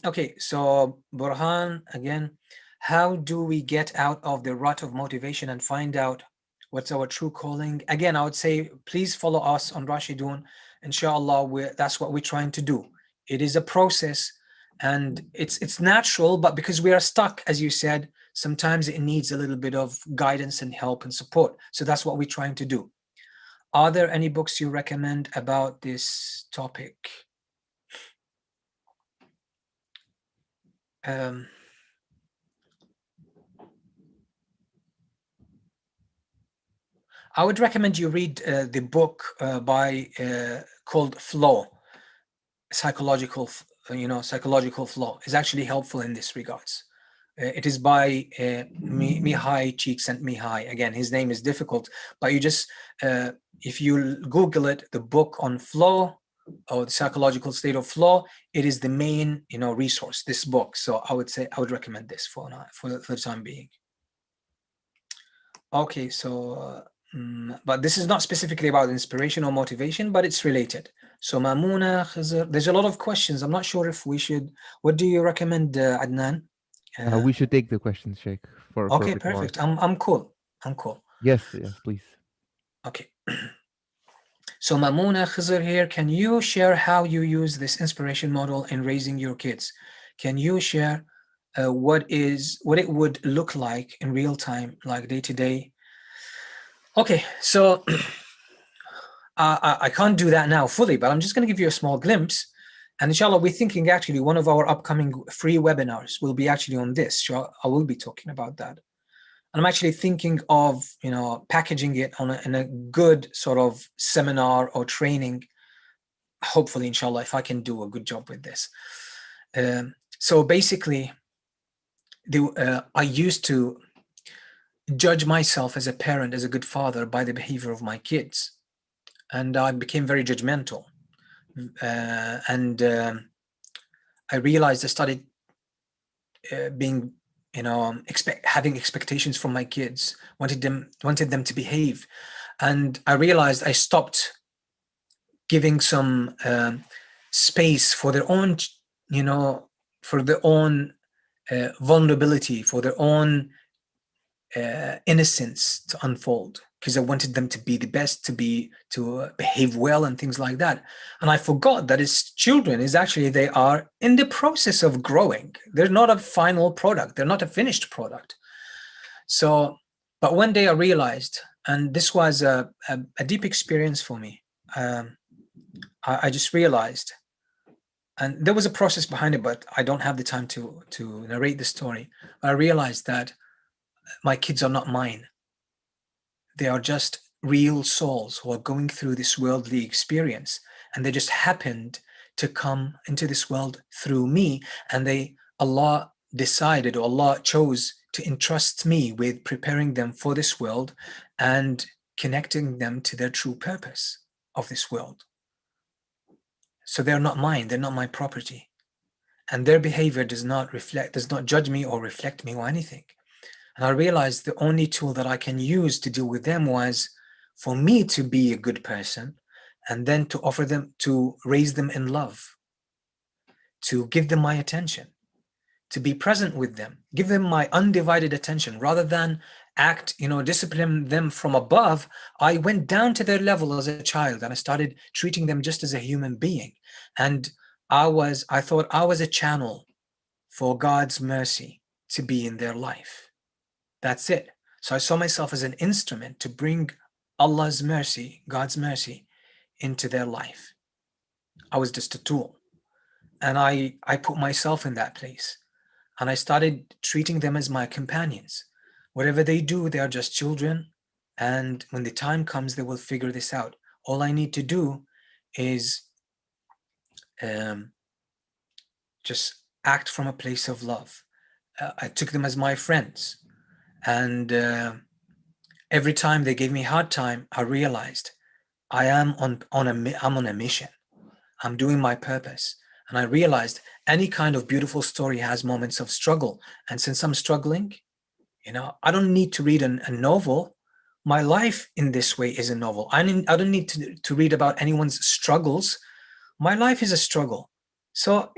Okay, so Burhan, again, how do we get out of the rut of motivation and find out what's our true calling? Again, I would say, please follow us on Rashidun. Inshallah, that's what we're trying to do. It is a process, and it's natural, but because we are stuck, as you said, sometimes it needs a little bit of guidance and help and support. So that's what we're trying to do. Are there any books you recommend about this topic? I would recommend you read the book called Flow, psychological flow. Is actually helpful in this regards. It is by Mihai Csikszentmihalyi. Again, his name is difficult, but you just if you Google it, the book on flow or the psychological state of flow, it is the main resource. This book. So I would recommend this for the time being. Okay, so but this is not specifically about inspiration or motivation, but it's related. So Mamuna, Khizr, there's a lot of questions. I'm not sure if we should. What do you recommend, Adnan? We should take the questions, Sheikh, for Okay, a bit more. perfect. I'm cool. I'm cool. Yes, yes, please. Okay. So Mamuna Khizr here, can you share how you use this inspiration model in raising your kids? Can you share what it would look like in real time, like day to day? Okay, so I can't do that now fully, but I'm just going to give you a small glimpse. And inshallah, we're thinking actually one of our upcoming free webinars will be actually on this. So I will be talking about that. And I'm actually thinking of, packaging it in a good sort of seminar or training. Hopefully, inshallah, if I can do a good job with this. So basically, I used to judge myself as a parent, as a good father, by the behavior of my kids. and I became very judgmental. And I realized I started being, having expectations from my kids, wanted them to behave, and I realized I stopped giving some space for their own, you know, for their own vulnerability, for their own innocence to unfold, because I wanted them to be the best, to behave well and things like that. And I forgot that as children is actually, they are in the process of growing. They're not a final product. They're not a finished product. So, but one day I realized, and this was a deep experience for me. Um, I just realized, and there was a process behind it, but I don't have the time to narrate the story. But I realized that my kids are not mine. They are just real souls who are going through this worldly experience, and they just happened to come into this world through me, and Allah decided, or Allah chose to entrust me with preparing them for this world and connecting them to their true purpose of this world. So they're not mine, they're not my property, and their behavior does not judge me or reflect me or anything. And I realized the only tool that I can use to deal with them was for me to be a good person, and then to offer them, to raise them in love, to give them my attention, to be present with them, give them my undivided attention, rather than discipline them from above. I went down to their level as a child, and I started treating them just as a human being. And I thought I was a channel for God's mercy to be in their life. That's it. So I saw myself as an instrument to bring Allah's mercy, God's mercy, into their life. I was just a tool. And I put myself in that place. And I started treating them as my companions. Whatever they do, they are just children. And when the time comes, they will figure this out. All I need to do is um, just act from a place of love. I took them as my friends. And every time they gave me a hard time, I realized I'm on a mission. I'm doing my purpose. And I realized any kind of beautiful story has moments of struggle. And since I'm struggling, I don't need to read a novel. My life in this way is a novel. I don't need to read about anyone's struggles. My life is a struggle. So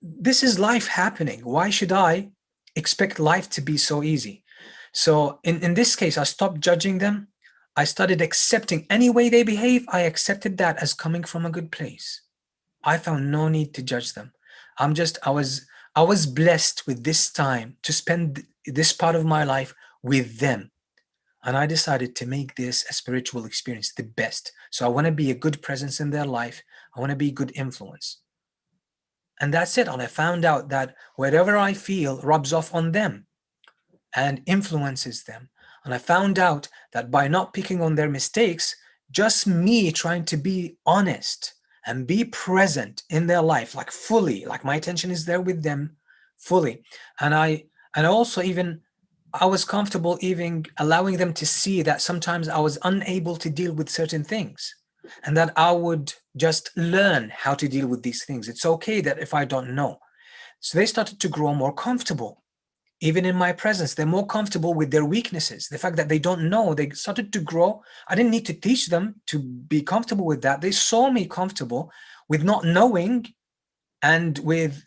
this is life happening. Why should I expect life to be so easy? So in this case, I stopped judging them. I started accepting any way they behave. I accepted that as coming from a good place. I found no need to judge them. I was blessed with this time to spend this part of my life with them. And I decided to make this a spiritual experience, the best. So I want to be a good presence in their life. I want to be a good influence. And that's it. And I found out that whatever I feel rubs off on them and influences them. And I found out that by not picking on their mistakes, just me trying to be honest and be present in their life, like fully, like my attention is there with them fully. And I also even, I was comfortable even allowing them to see that sometimes I was unable to deal with certain things, and that I would just learn how to deal with these things. It's okay that if I don't know. So they started to grow more comfortable. Even in my presence, they're more comfortable with their weaknesses. The fact that they don't know, they started to grow. I didn't need to teach them to be comfortable with that. They saw me comfortable with not knowing and with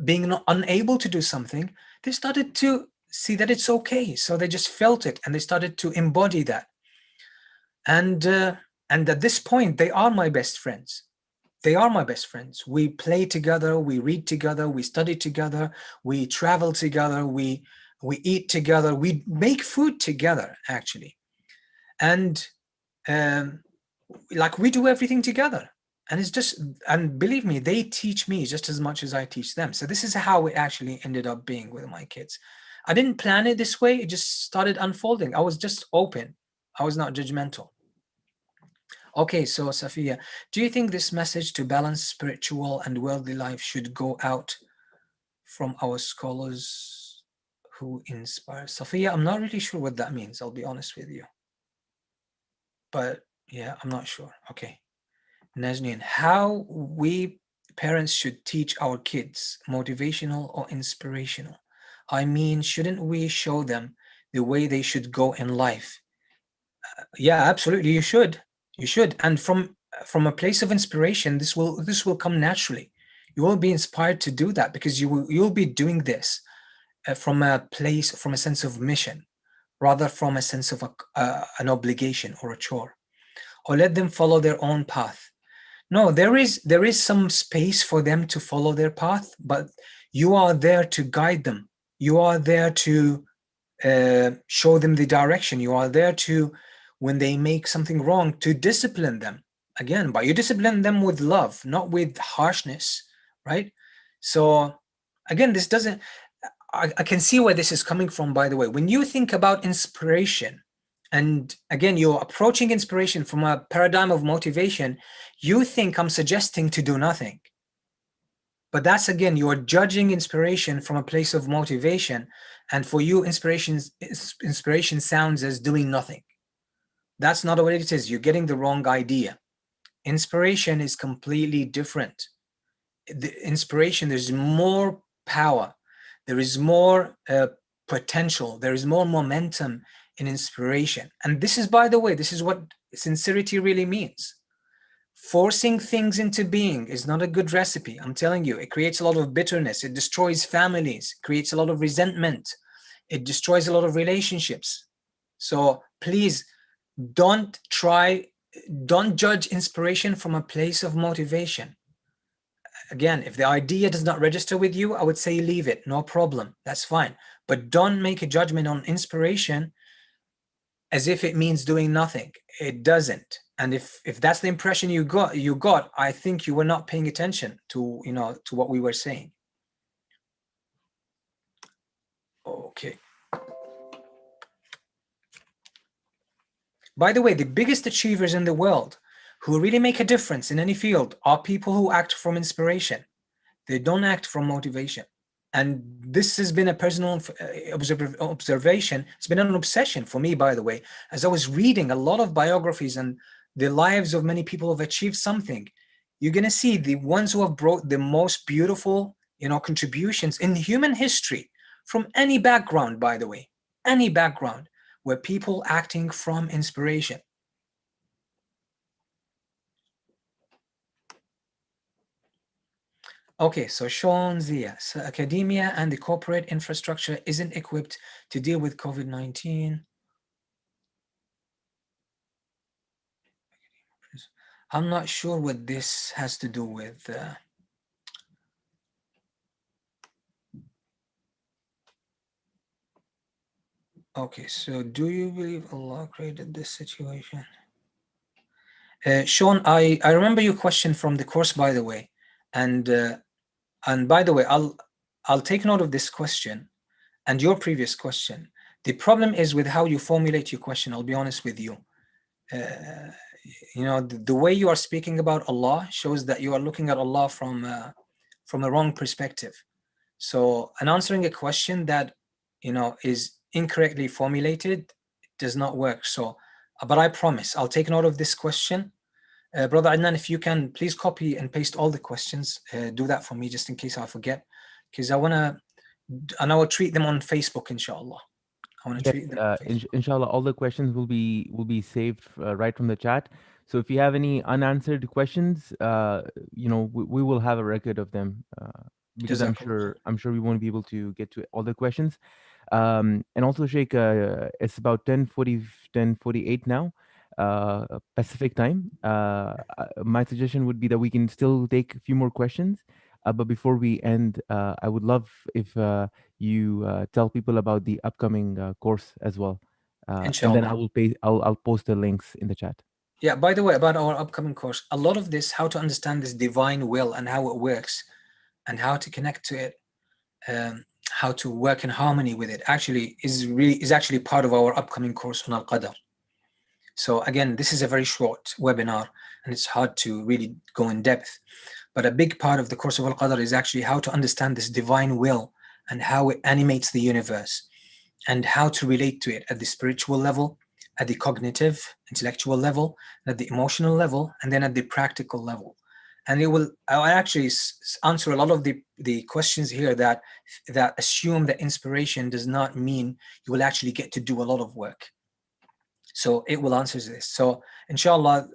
being not unable to do something. They started to see that it's okay. So they just felt it, and they started to embody that. And at this point, they are my best friends. They are my best friends. We play together, we read together, we study together, we travel together, we eat together, we make food together, actually. And um, like we do everything together. And it's just, and believe me, they teach me just as much as I teach them. So this is how it actually ended up being with my kids. I didn't plan it this way. It just started unfolding. I was just open. I was not judgmental. Okay, so Safiya, do you think this message to balance spiritual and worldly life should go out from our scholars who inspire? Safiya, I'm not really sure what that means, I'll be honest with you. But Yeah, I'm not sure. Okay. Najneen, how we parents should teach our kids, motivational or inspirational? I mean, shouldn't we show them the way they should go in life? Yeah, absolutely. You should. You should. And from a place of inspiration, this will come naturally. You will be inspired to do that because you'll be doing this from a place, from a sense of mission, rather from a sense of an obligation or a chore. Or let them follow their own path. No, there is some space for them to follow their path, but you are there to guide them. You are there to show them the direction. You are there to, when they make something wrong, to discipline them. Again, but you discipline them with love, not with harshness, right? So, again, this doesn't. I can see where this is coming from. By the way, when you think about inspiration, and again, you're approaching inspiration from a paradigm of motivation, you think I'm suggesting to do nothing. But that's, again, you're judging inspiration from a place of motivation, and for you, inspiration sounds as doing nothing. That's not what it is. You're getting the wrong idea. Inspiration is completely different. The inspiration, there's more power, there is more potential, there is more momentum in inspiration. And this is, by the way, this is what sincerity really means. Forcing things into being is not a good recipe. I'm telling you, it creates a lot of bitterness. It destroys families, creates a lot of resentment. It destroys a lot of relationships. So please don't try, don't judge inspiration from a place of motivation. Again, if the idea does not register with you, I would say leave it, no problem. That's fine. But don't make a judgment on inspiration as if it means doing nothing. It doesn't. And if that's the impression you got, I think you were not paying attention to to what we were saying. Okay. By the way, the biggest achievers in the world who really make a difference in any field are people who act from inspiration. They don't act from motivation. And this has been a personal observation. It's been an obsession for me, by the way, as I was reading a lot of biographies and the lives of many people who have achieved something. You're going to see the ones who have brought the most beautiful, contributions in human history, from any background, by the way, any background, were people acting from inspiration. Okay, so Sean Zia, so academia and the corporate infrastructure isn't equipped to deal with COVID-19. I'm not sure what this has to do with. Okay, so do you believe Allah created this situation? Sean, I remember your question from the course, by the way, and by the way, I'll take note of this question and your previous question. The problem is with how you formulate your question. I'll be honest with you. The way you are speaking about Allah shows that you are looking at Allah from a wrong perspective. So, and answering a question that is incorrectly formulated does not work. So, but I promise I'll take note of this question. Brother Adnan, if you can please copy and paste all the questions, do that for me just in case I forget, because and I will treat them on Facebook, inshallah. I want to Yes, treat them on Facebook. inshallah, all the questions will be saved right from the chat. So if you have any unanswered questions, we will have a record of them, because I'm Jazakallah. sure I'm sure we won't be able to get to all the questions. And also, Sheikh, it's about 10:48 now, Pacific time. My suggestion would be that we can still take a few more questions, but before we end, I would love if you tell people about the upcoming course as well, and then Inshallah. I'll post the links in the chat. Yeah, by the way, about our upcoming course, a lot of this, how to understand this divine will and how it works and how to connect to it, how to work in harmony with it, actually is actually part of our upcoming course on Al-Qadr. So again, this is a very short webinar and it's hard to really go in depth. But a big part of the course of Al-Qadr is actually how to understand this divine will and how it animates the universe and how to relate to it at the spiritual level, at the cognitive, intellectual level, at the emotional level, and then at the practical level. And I'll actually answer a lot of the questions here that assume that inspiration does not mean you will actually get to do a lot of work. So it will answer this. So inshallah,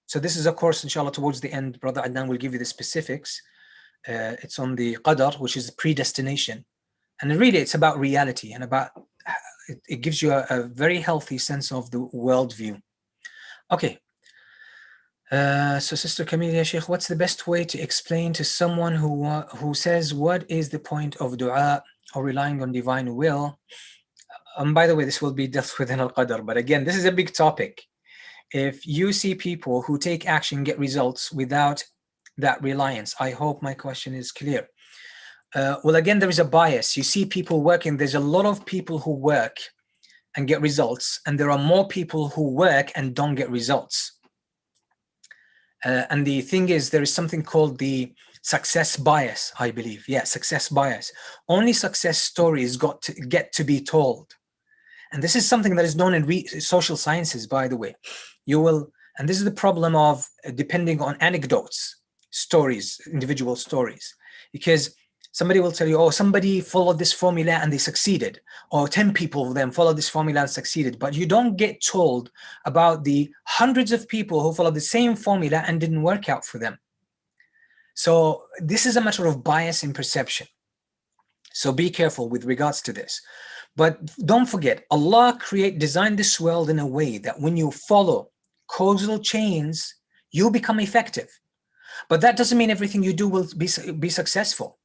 so this is a course, inshallah, towards the end, Brother Adnan will give you the specifics. It's on the qadar, which is predestination. And really, it's about reality and about, it gives you a very healthy sense of the worldview. Okay. So Sister Camille, Sheikh, what's the best way to explain to someone who says, what is the point of dua or relying on divine will? By the way, this will be dealt with in Al-Qadr, but again, this is a big topic. If you see people who take action get results without that reliance, I hope my question is clear. Well, again, there is a bias. You see people working, there's a lot of people who work and get results, and there are more people who work and don't get results. And the thing is, there is something called the success bias, I believe. Yeah, success bias. Only success stories get to be told. And this is something that is known in social sciences, by the way. And this is the problem of depending on anecdotes, stories, individual stories, because somebody will tell you, oh, somebody followed this formula and they succeeded, or 10 people of them followed this formula and succeeded, but you don't get told about the hundreds of people who followed the same formula and didn't work out for them. So this is a matter of bias in perception. So be careful with regards to this. But don't forget, Allah designed this world in a way that when you follow causal chains, you become effective. But that doesn't mean everything you do will be successful.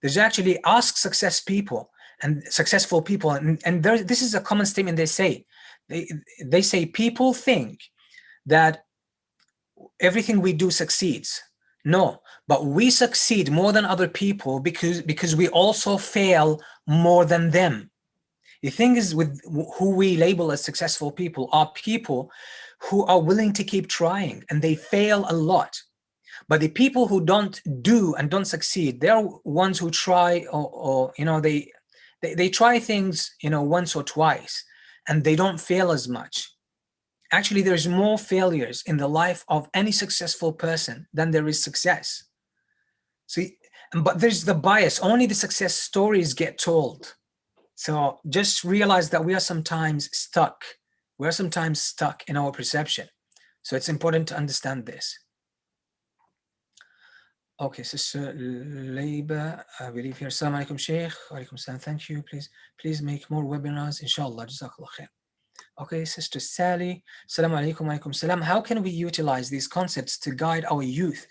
There's actually successful people, and this is a common statement they say. They say people think that everything we do succeeds. No, but we succeed more than other people because we also fail more than them. The thing is, with who we label as successful people are people who are willing to keep trying, and they fail a lot. But the people who don't do and don't succeed, they're ones who try, or they try things, once or twice, and they don't fail as much. Actually, there's more failures in the life of any successful person than there is success. See, but there's the bias. Only the success stories get told. So just realize that we are sometimes stuck. We're sometimes stuck in our perception. So it's important to understand this. Okay, Sister Leiba, I believe here. Assalamu alaikum, Sheikh. Alaikum salam. Thank you. Please make more webinars, inshallah. Jazakallah khair. Okay, Sister Sally. Assalamu alaikum, alaikum salam. How can we utilize these concepts to guide our youth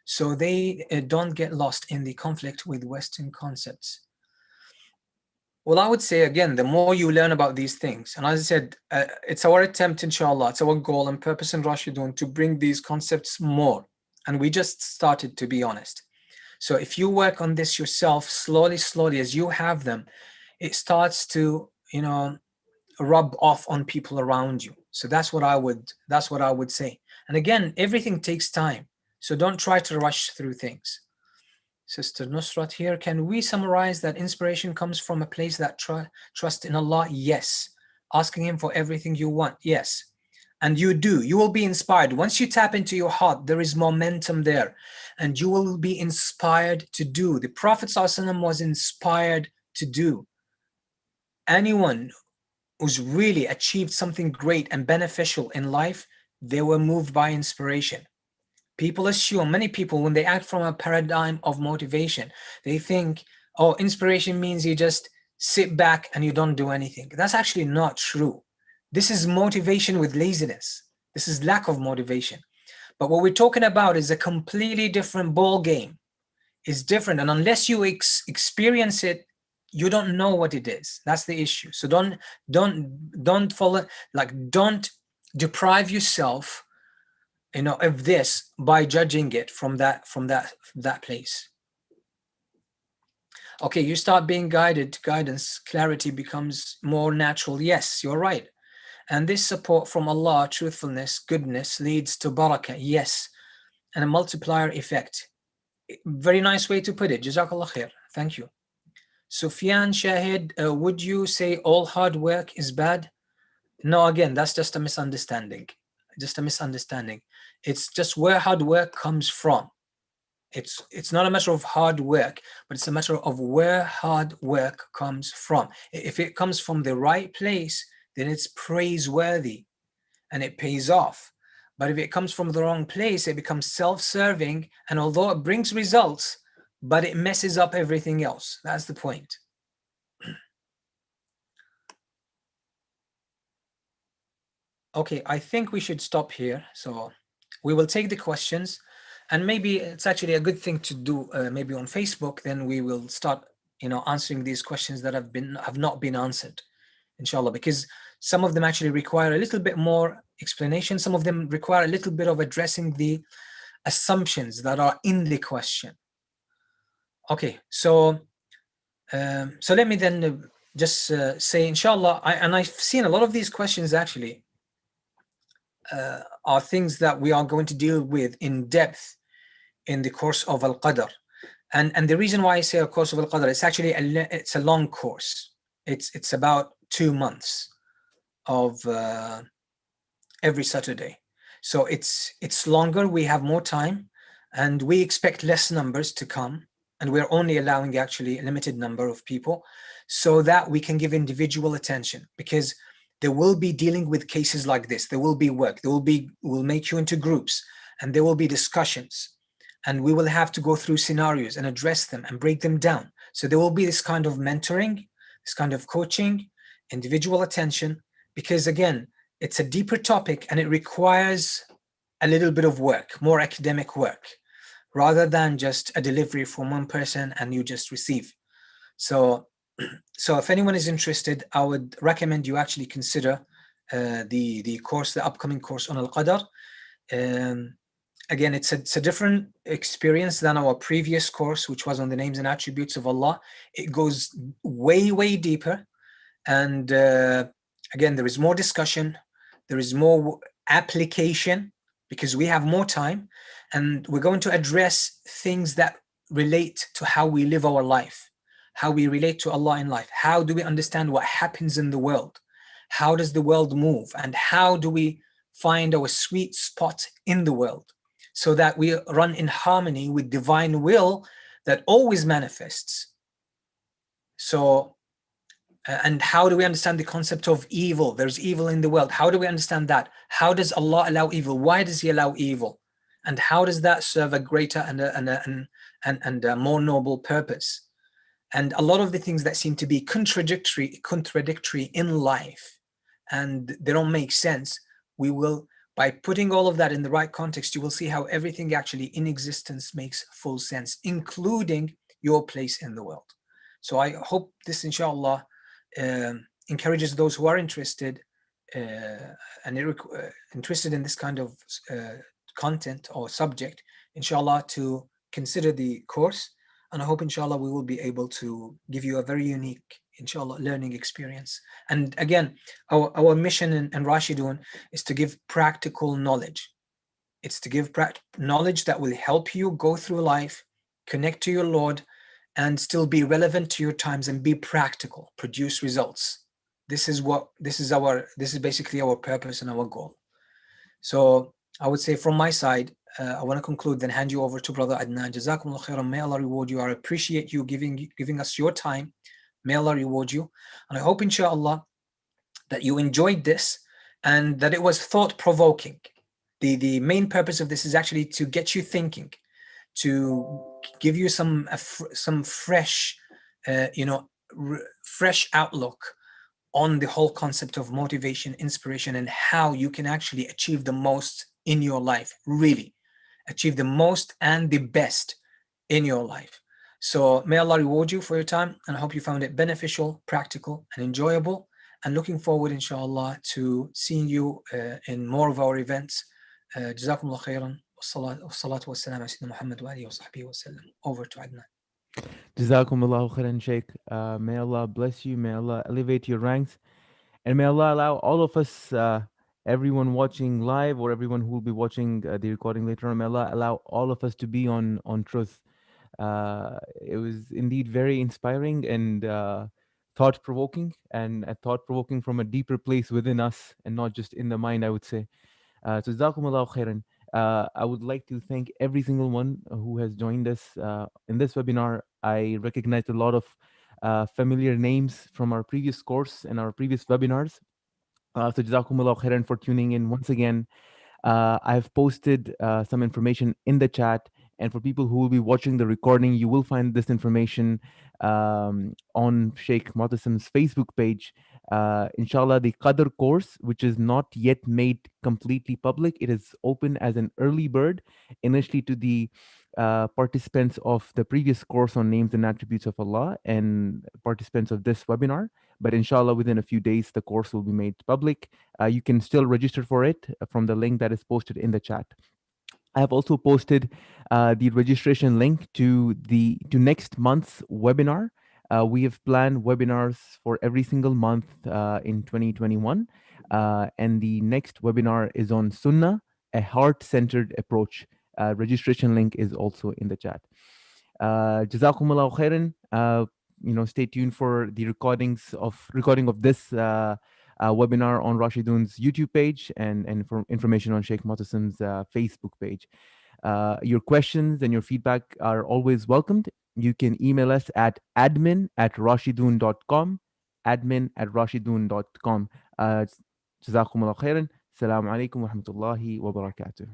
so they don't get lost in the conflict with Western concepts? Well, I would say, again, the more you learn about these things, and as I said, it's our attempt, inshallah, it's our goal and purpose in Rashidun to bring these concepts more. And we just started, to be honest. So if you work on this yourself, slowly, as you have them, it starts to, rub off on people around you. So that's what I would say. And again, everything takes time. So don't try to rush through things. Sister Nusrat here, can we summarize that inspiration comes from a place that trust in Allah? Yes. Asking Him for everything you want? Yes. And you will be inspired. Once you tap into your heart, there is momentum there, and you will be inspired to do. The Prophet ﷺ was inspired to do. Anyone who's really achieved something great and beneficial in life, they were moved by inspiration. People assume, many people, when they act from a paradigm of motivation, they think, oh, inspiration means you just sit back and you don't do anything. That's actually not true. This is motivation with laziness. This is lack of motivation. But what we're talking about is a completely different ball game. It's different, and unless you experience it, you don't know what it is. That's the issue. So don't follow, don't deprive yourself, of this by judging it from that place. Okay, you start being guided, guidance, clarity becomes more natural. Yes, you're right. And this support from Allah, truthfulness, goodness leads to barakah. Yes, and a multiplier effect. Very nice way to put it. Jazakallah khair. Thank you. Sufyan Shahid, would you say all hard work is bad? No, again, that's just a misunderstanding. Just a misunderstanding. It's just where hard work comes from. It's not a matter of hard work, but it's a matter of where hard work comes from. If it comes from the right place, then it's praiseworthy and it pays off. But if it comes from the wrong place, it becomes self-serving, and although it brings results, but it messes up everything else. That's the point. Okay, I think we should stop here. So we will take the questions, and maybe it's actually a good thing to do. Maybe on Facebook, then we will start, answering these questions that have not been answered, inshallah, because some of them actually require a little bit more explanation. Some of them require a little bit of addressing the assumptions that are in the question. Okay, so let me then just say, inshallah, and I've seen a lot of these questions actually are things that we are going to deal with in depth in the course of Al-Qadr. And the reason why I say a course of Al-Qadr, it's a long course. It's about 2 months of every Saturday. So it's longer, we have more time, and we expect less numbers to come, and we're only allowing actually a limited number of people so that we can give individual attention, because there will be dealing with cases like this. There will be work, we'll make you into groups, and there will be discussions, and we will have to go through scenarios and address them and break them down. So there will be this kind of mentoring, this kind of coaching, individual attention, because again, it's a deeper topic and it requires a little bit of work, more academic work, rather than just a delivery from one person and you just receive. So, so if anyone is interested, I would recommend you actually consider the course, the upcoming course on Al-Qadr. Um, Again, it's a different experience than our previous course, which was on the names and attributes of Allah. It goes way deeper, and again, there is more discussion, there is more application, because we have more time, and we're going to address things that relate to how we live our life, how we relate to Allah in life, how do we understand what happens in the world, how does the world move, and how do we find our sweet spot in the world, so that we run in harmony with divine will that always manifests. So and how do we understand the concept of evil? There's evil in the world. How do we understand that? How does Allah allow evil? Why does He allow evil? And how does that serve a greater and a more noble purpose? And a lot of the things that seem to be contradictory in life, and they don't make sense, we will, by putting all of that in the right context, you will see how everything actually in existence makes full sense, including your place in the world. So I hope this, inshallah, encourages those who are interested and interested in this kind of content or subject, inshallah, to consider the course. And I hope, inshallah, we will be able to give you a very unique, inshallah, learning experience. And again, our mission in Rashidun is to give practical knowledge. It's to give knowledge that will help you go through life, connect to your Lord, and still be relevant to your times and be practical, produce results. This is basically our purpose and our goal. So I would say from my side, I want to conclude, then hand you over to Brother Adnan. Jazakumullah khairan. May Allah reward you. I appreciate you giving us your time. May Allah reward you. And I hope, inshallah, that you enjoyed this and that it was thought provoking. The main purpose of this is actually to get you thinking, to give you some fresh, fresh outlook on the whole concept of motivation, inspiration, and how you can actually achieve the most in your life, really achieve the most and the best in your life. So may Allah reward you for your time, and I hope you found it beneficial, practical, and enjoyable. And looking forward, inshallah, to seeing you in more of our events. Jazakumullah khairan. Wassalatu wassalam ala Sayyidina Muhammad wa alihi wa sahbihi wa sallam. Over to Adnan. Jazakumullahu khairan, Sheikh. May Allah bless you. May Allah elevate your ranks. And may Allah allow all of us, everyone watching live or everyone who will be watching the recording later on, may Allah allow all of us to be on truth. It was indeed very inspiring and thought provoking, and thought provoking from a deeper place within us and not just in the mind, I would say. So Jazakumullah khairan. I would like to thank every single one who has joined us in this webinar. I recognized a lot of familiar names from our previous course and our previous webinars. So Jazakumullah khairan for tuning in once again. I've posted some information in the chat. And for people who will be watching the recording, you will find this information on Sheikh Motasim's Facebook page. Inshallah, the Qadr course, which is not yet made completely public, it is open as an early bird initially to the participants of the previous course on names and attributes of Allah and participants of this webinar. But inshallah, within a few days, the course will be made public. You can still register for it from the link that is posted in the chat. I have also posted the registration link to next month's webinar. We have planned webinars for every single month in 2021, and the next webinar is on Sunnah, a heart-centered approach. Registration link is also in the chat. Jazakumullah khairan. Stay tuned for the recording of this webinar on Rashidun's YouTube page and for information on Sheikh Motasim's Facebook page. Your questions and your feedback are always welcomed. You can email us at admin@rashidun.com, admin@rashidun.com. Jazakumullah khairan. Assalamu alaikum wa rahmatullahi wa barakatuh.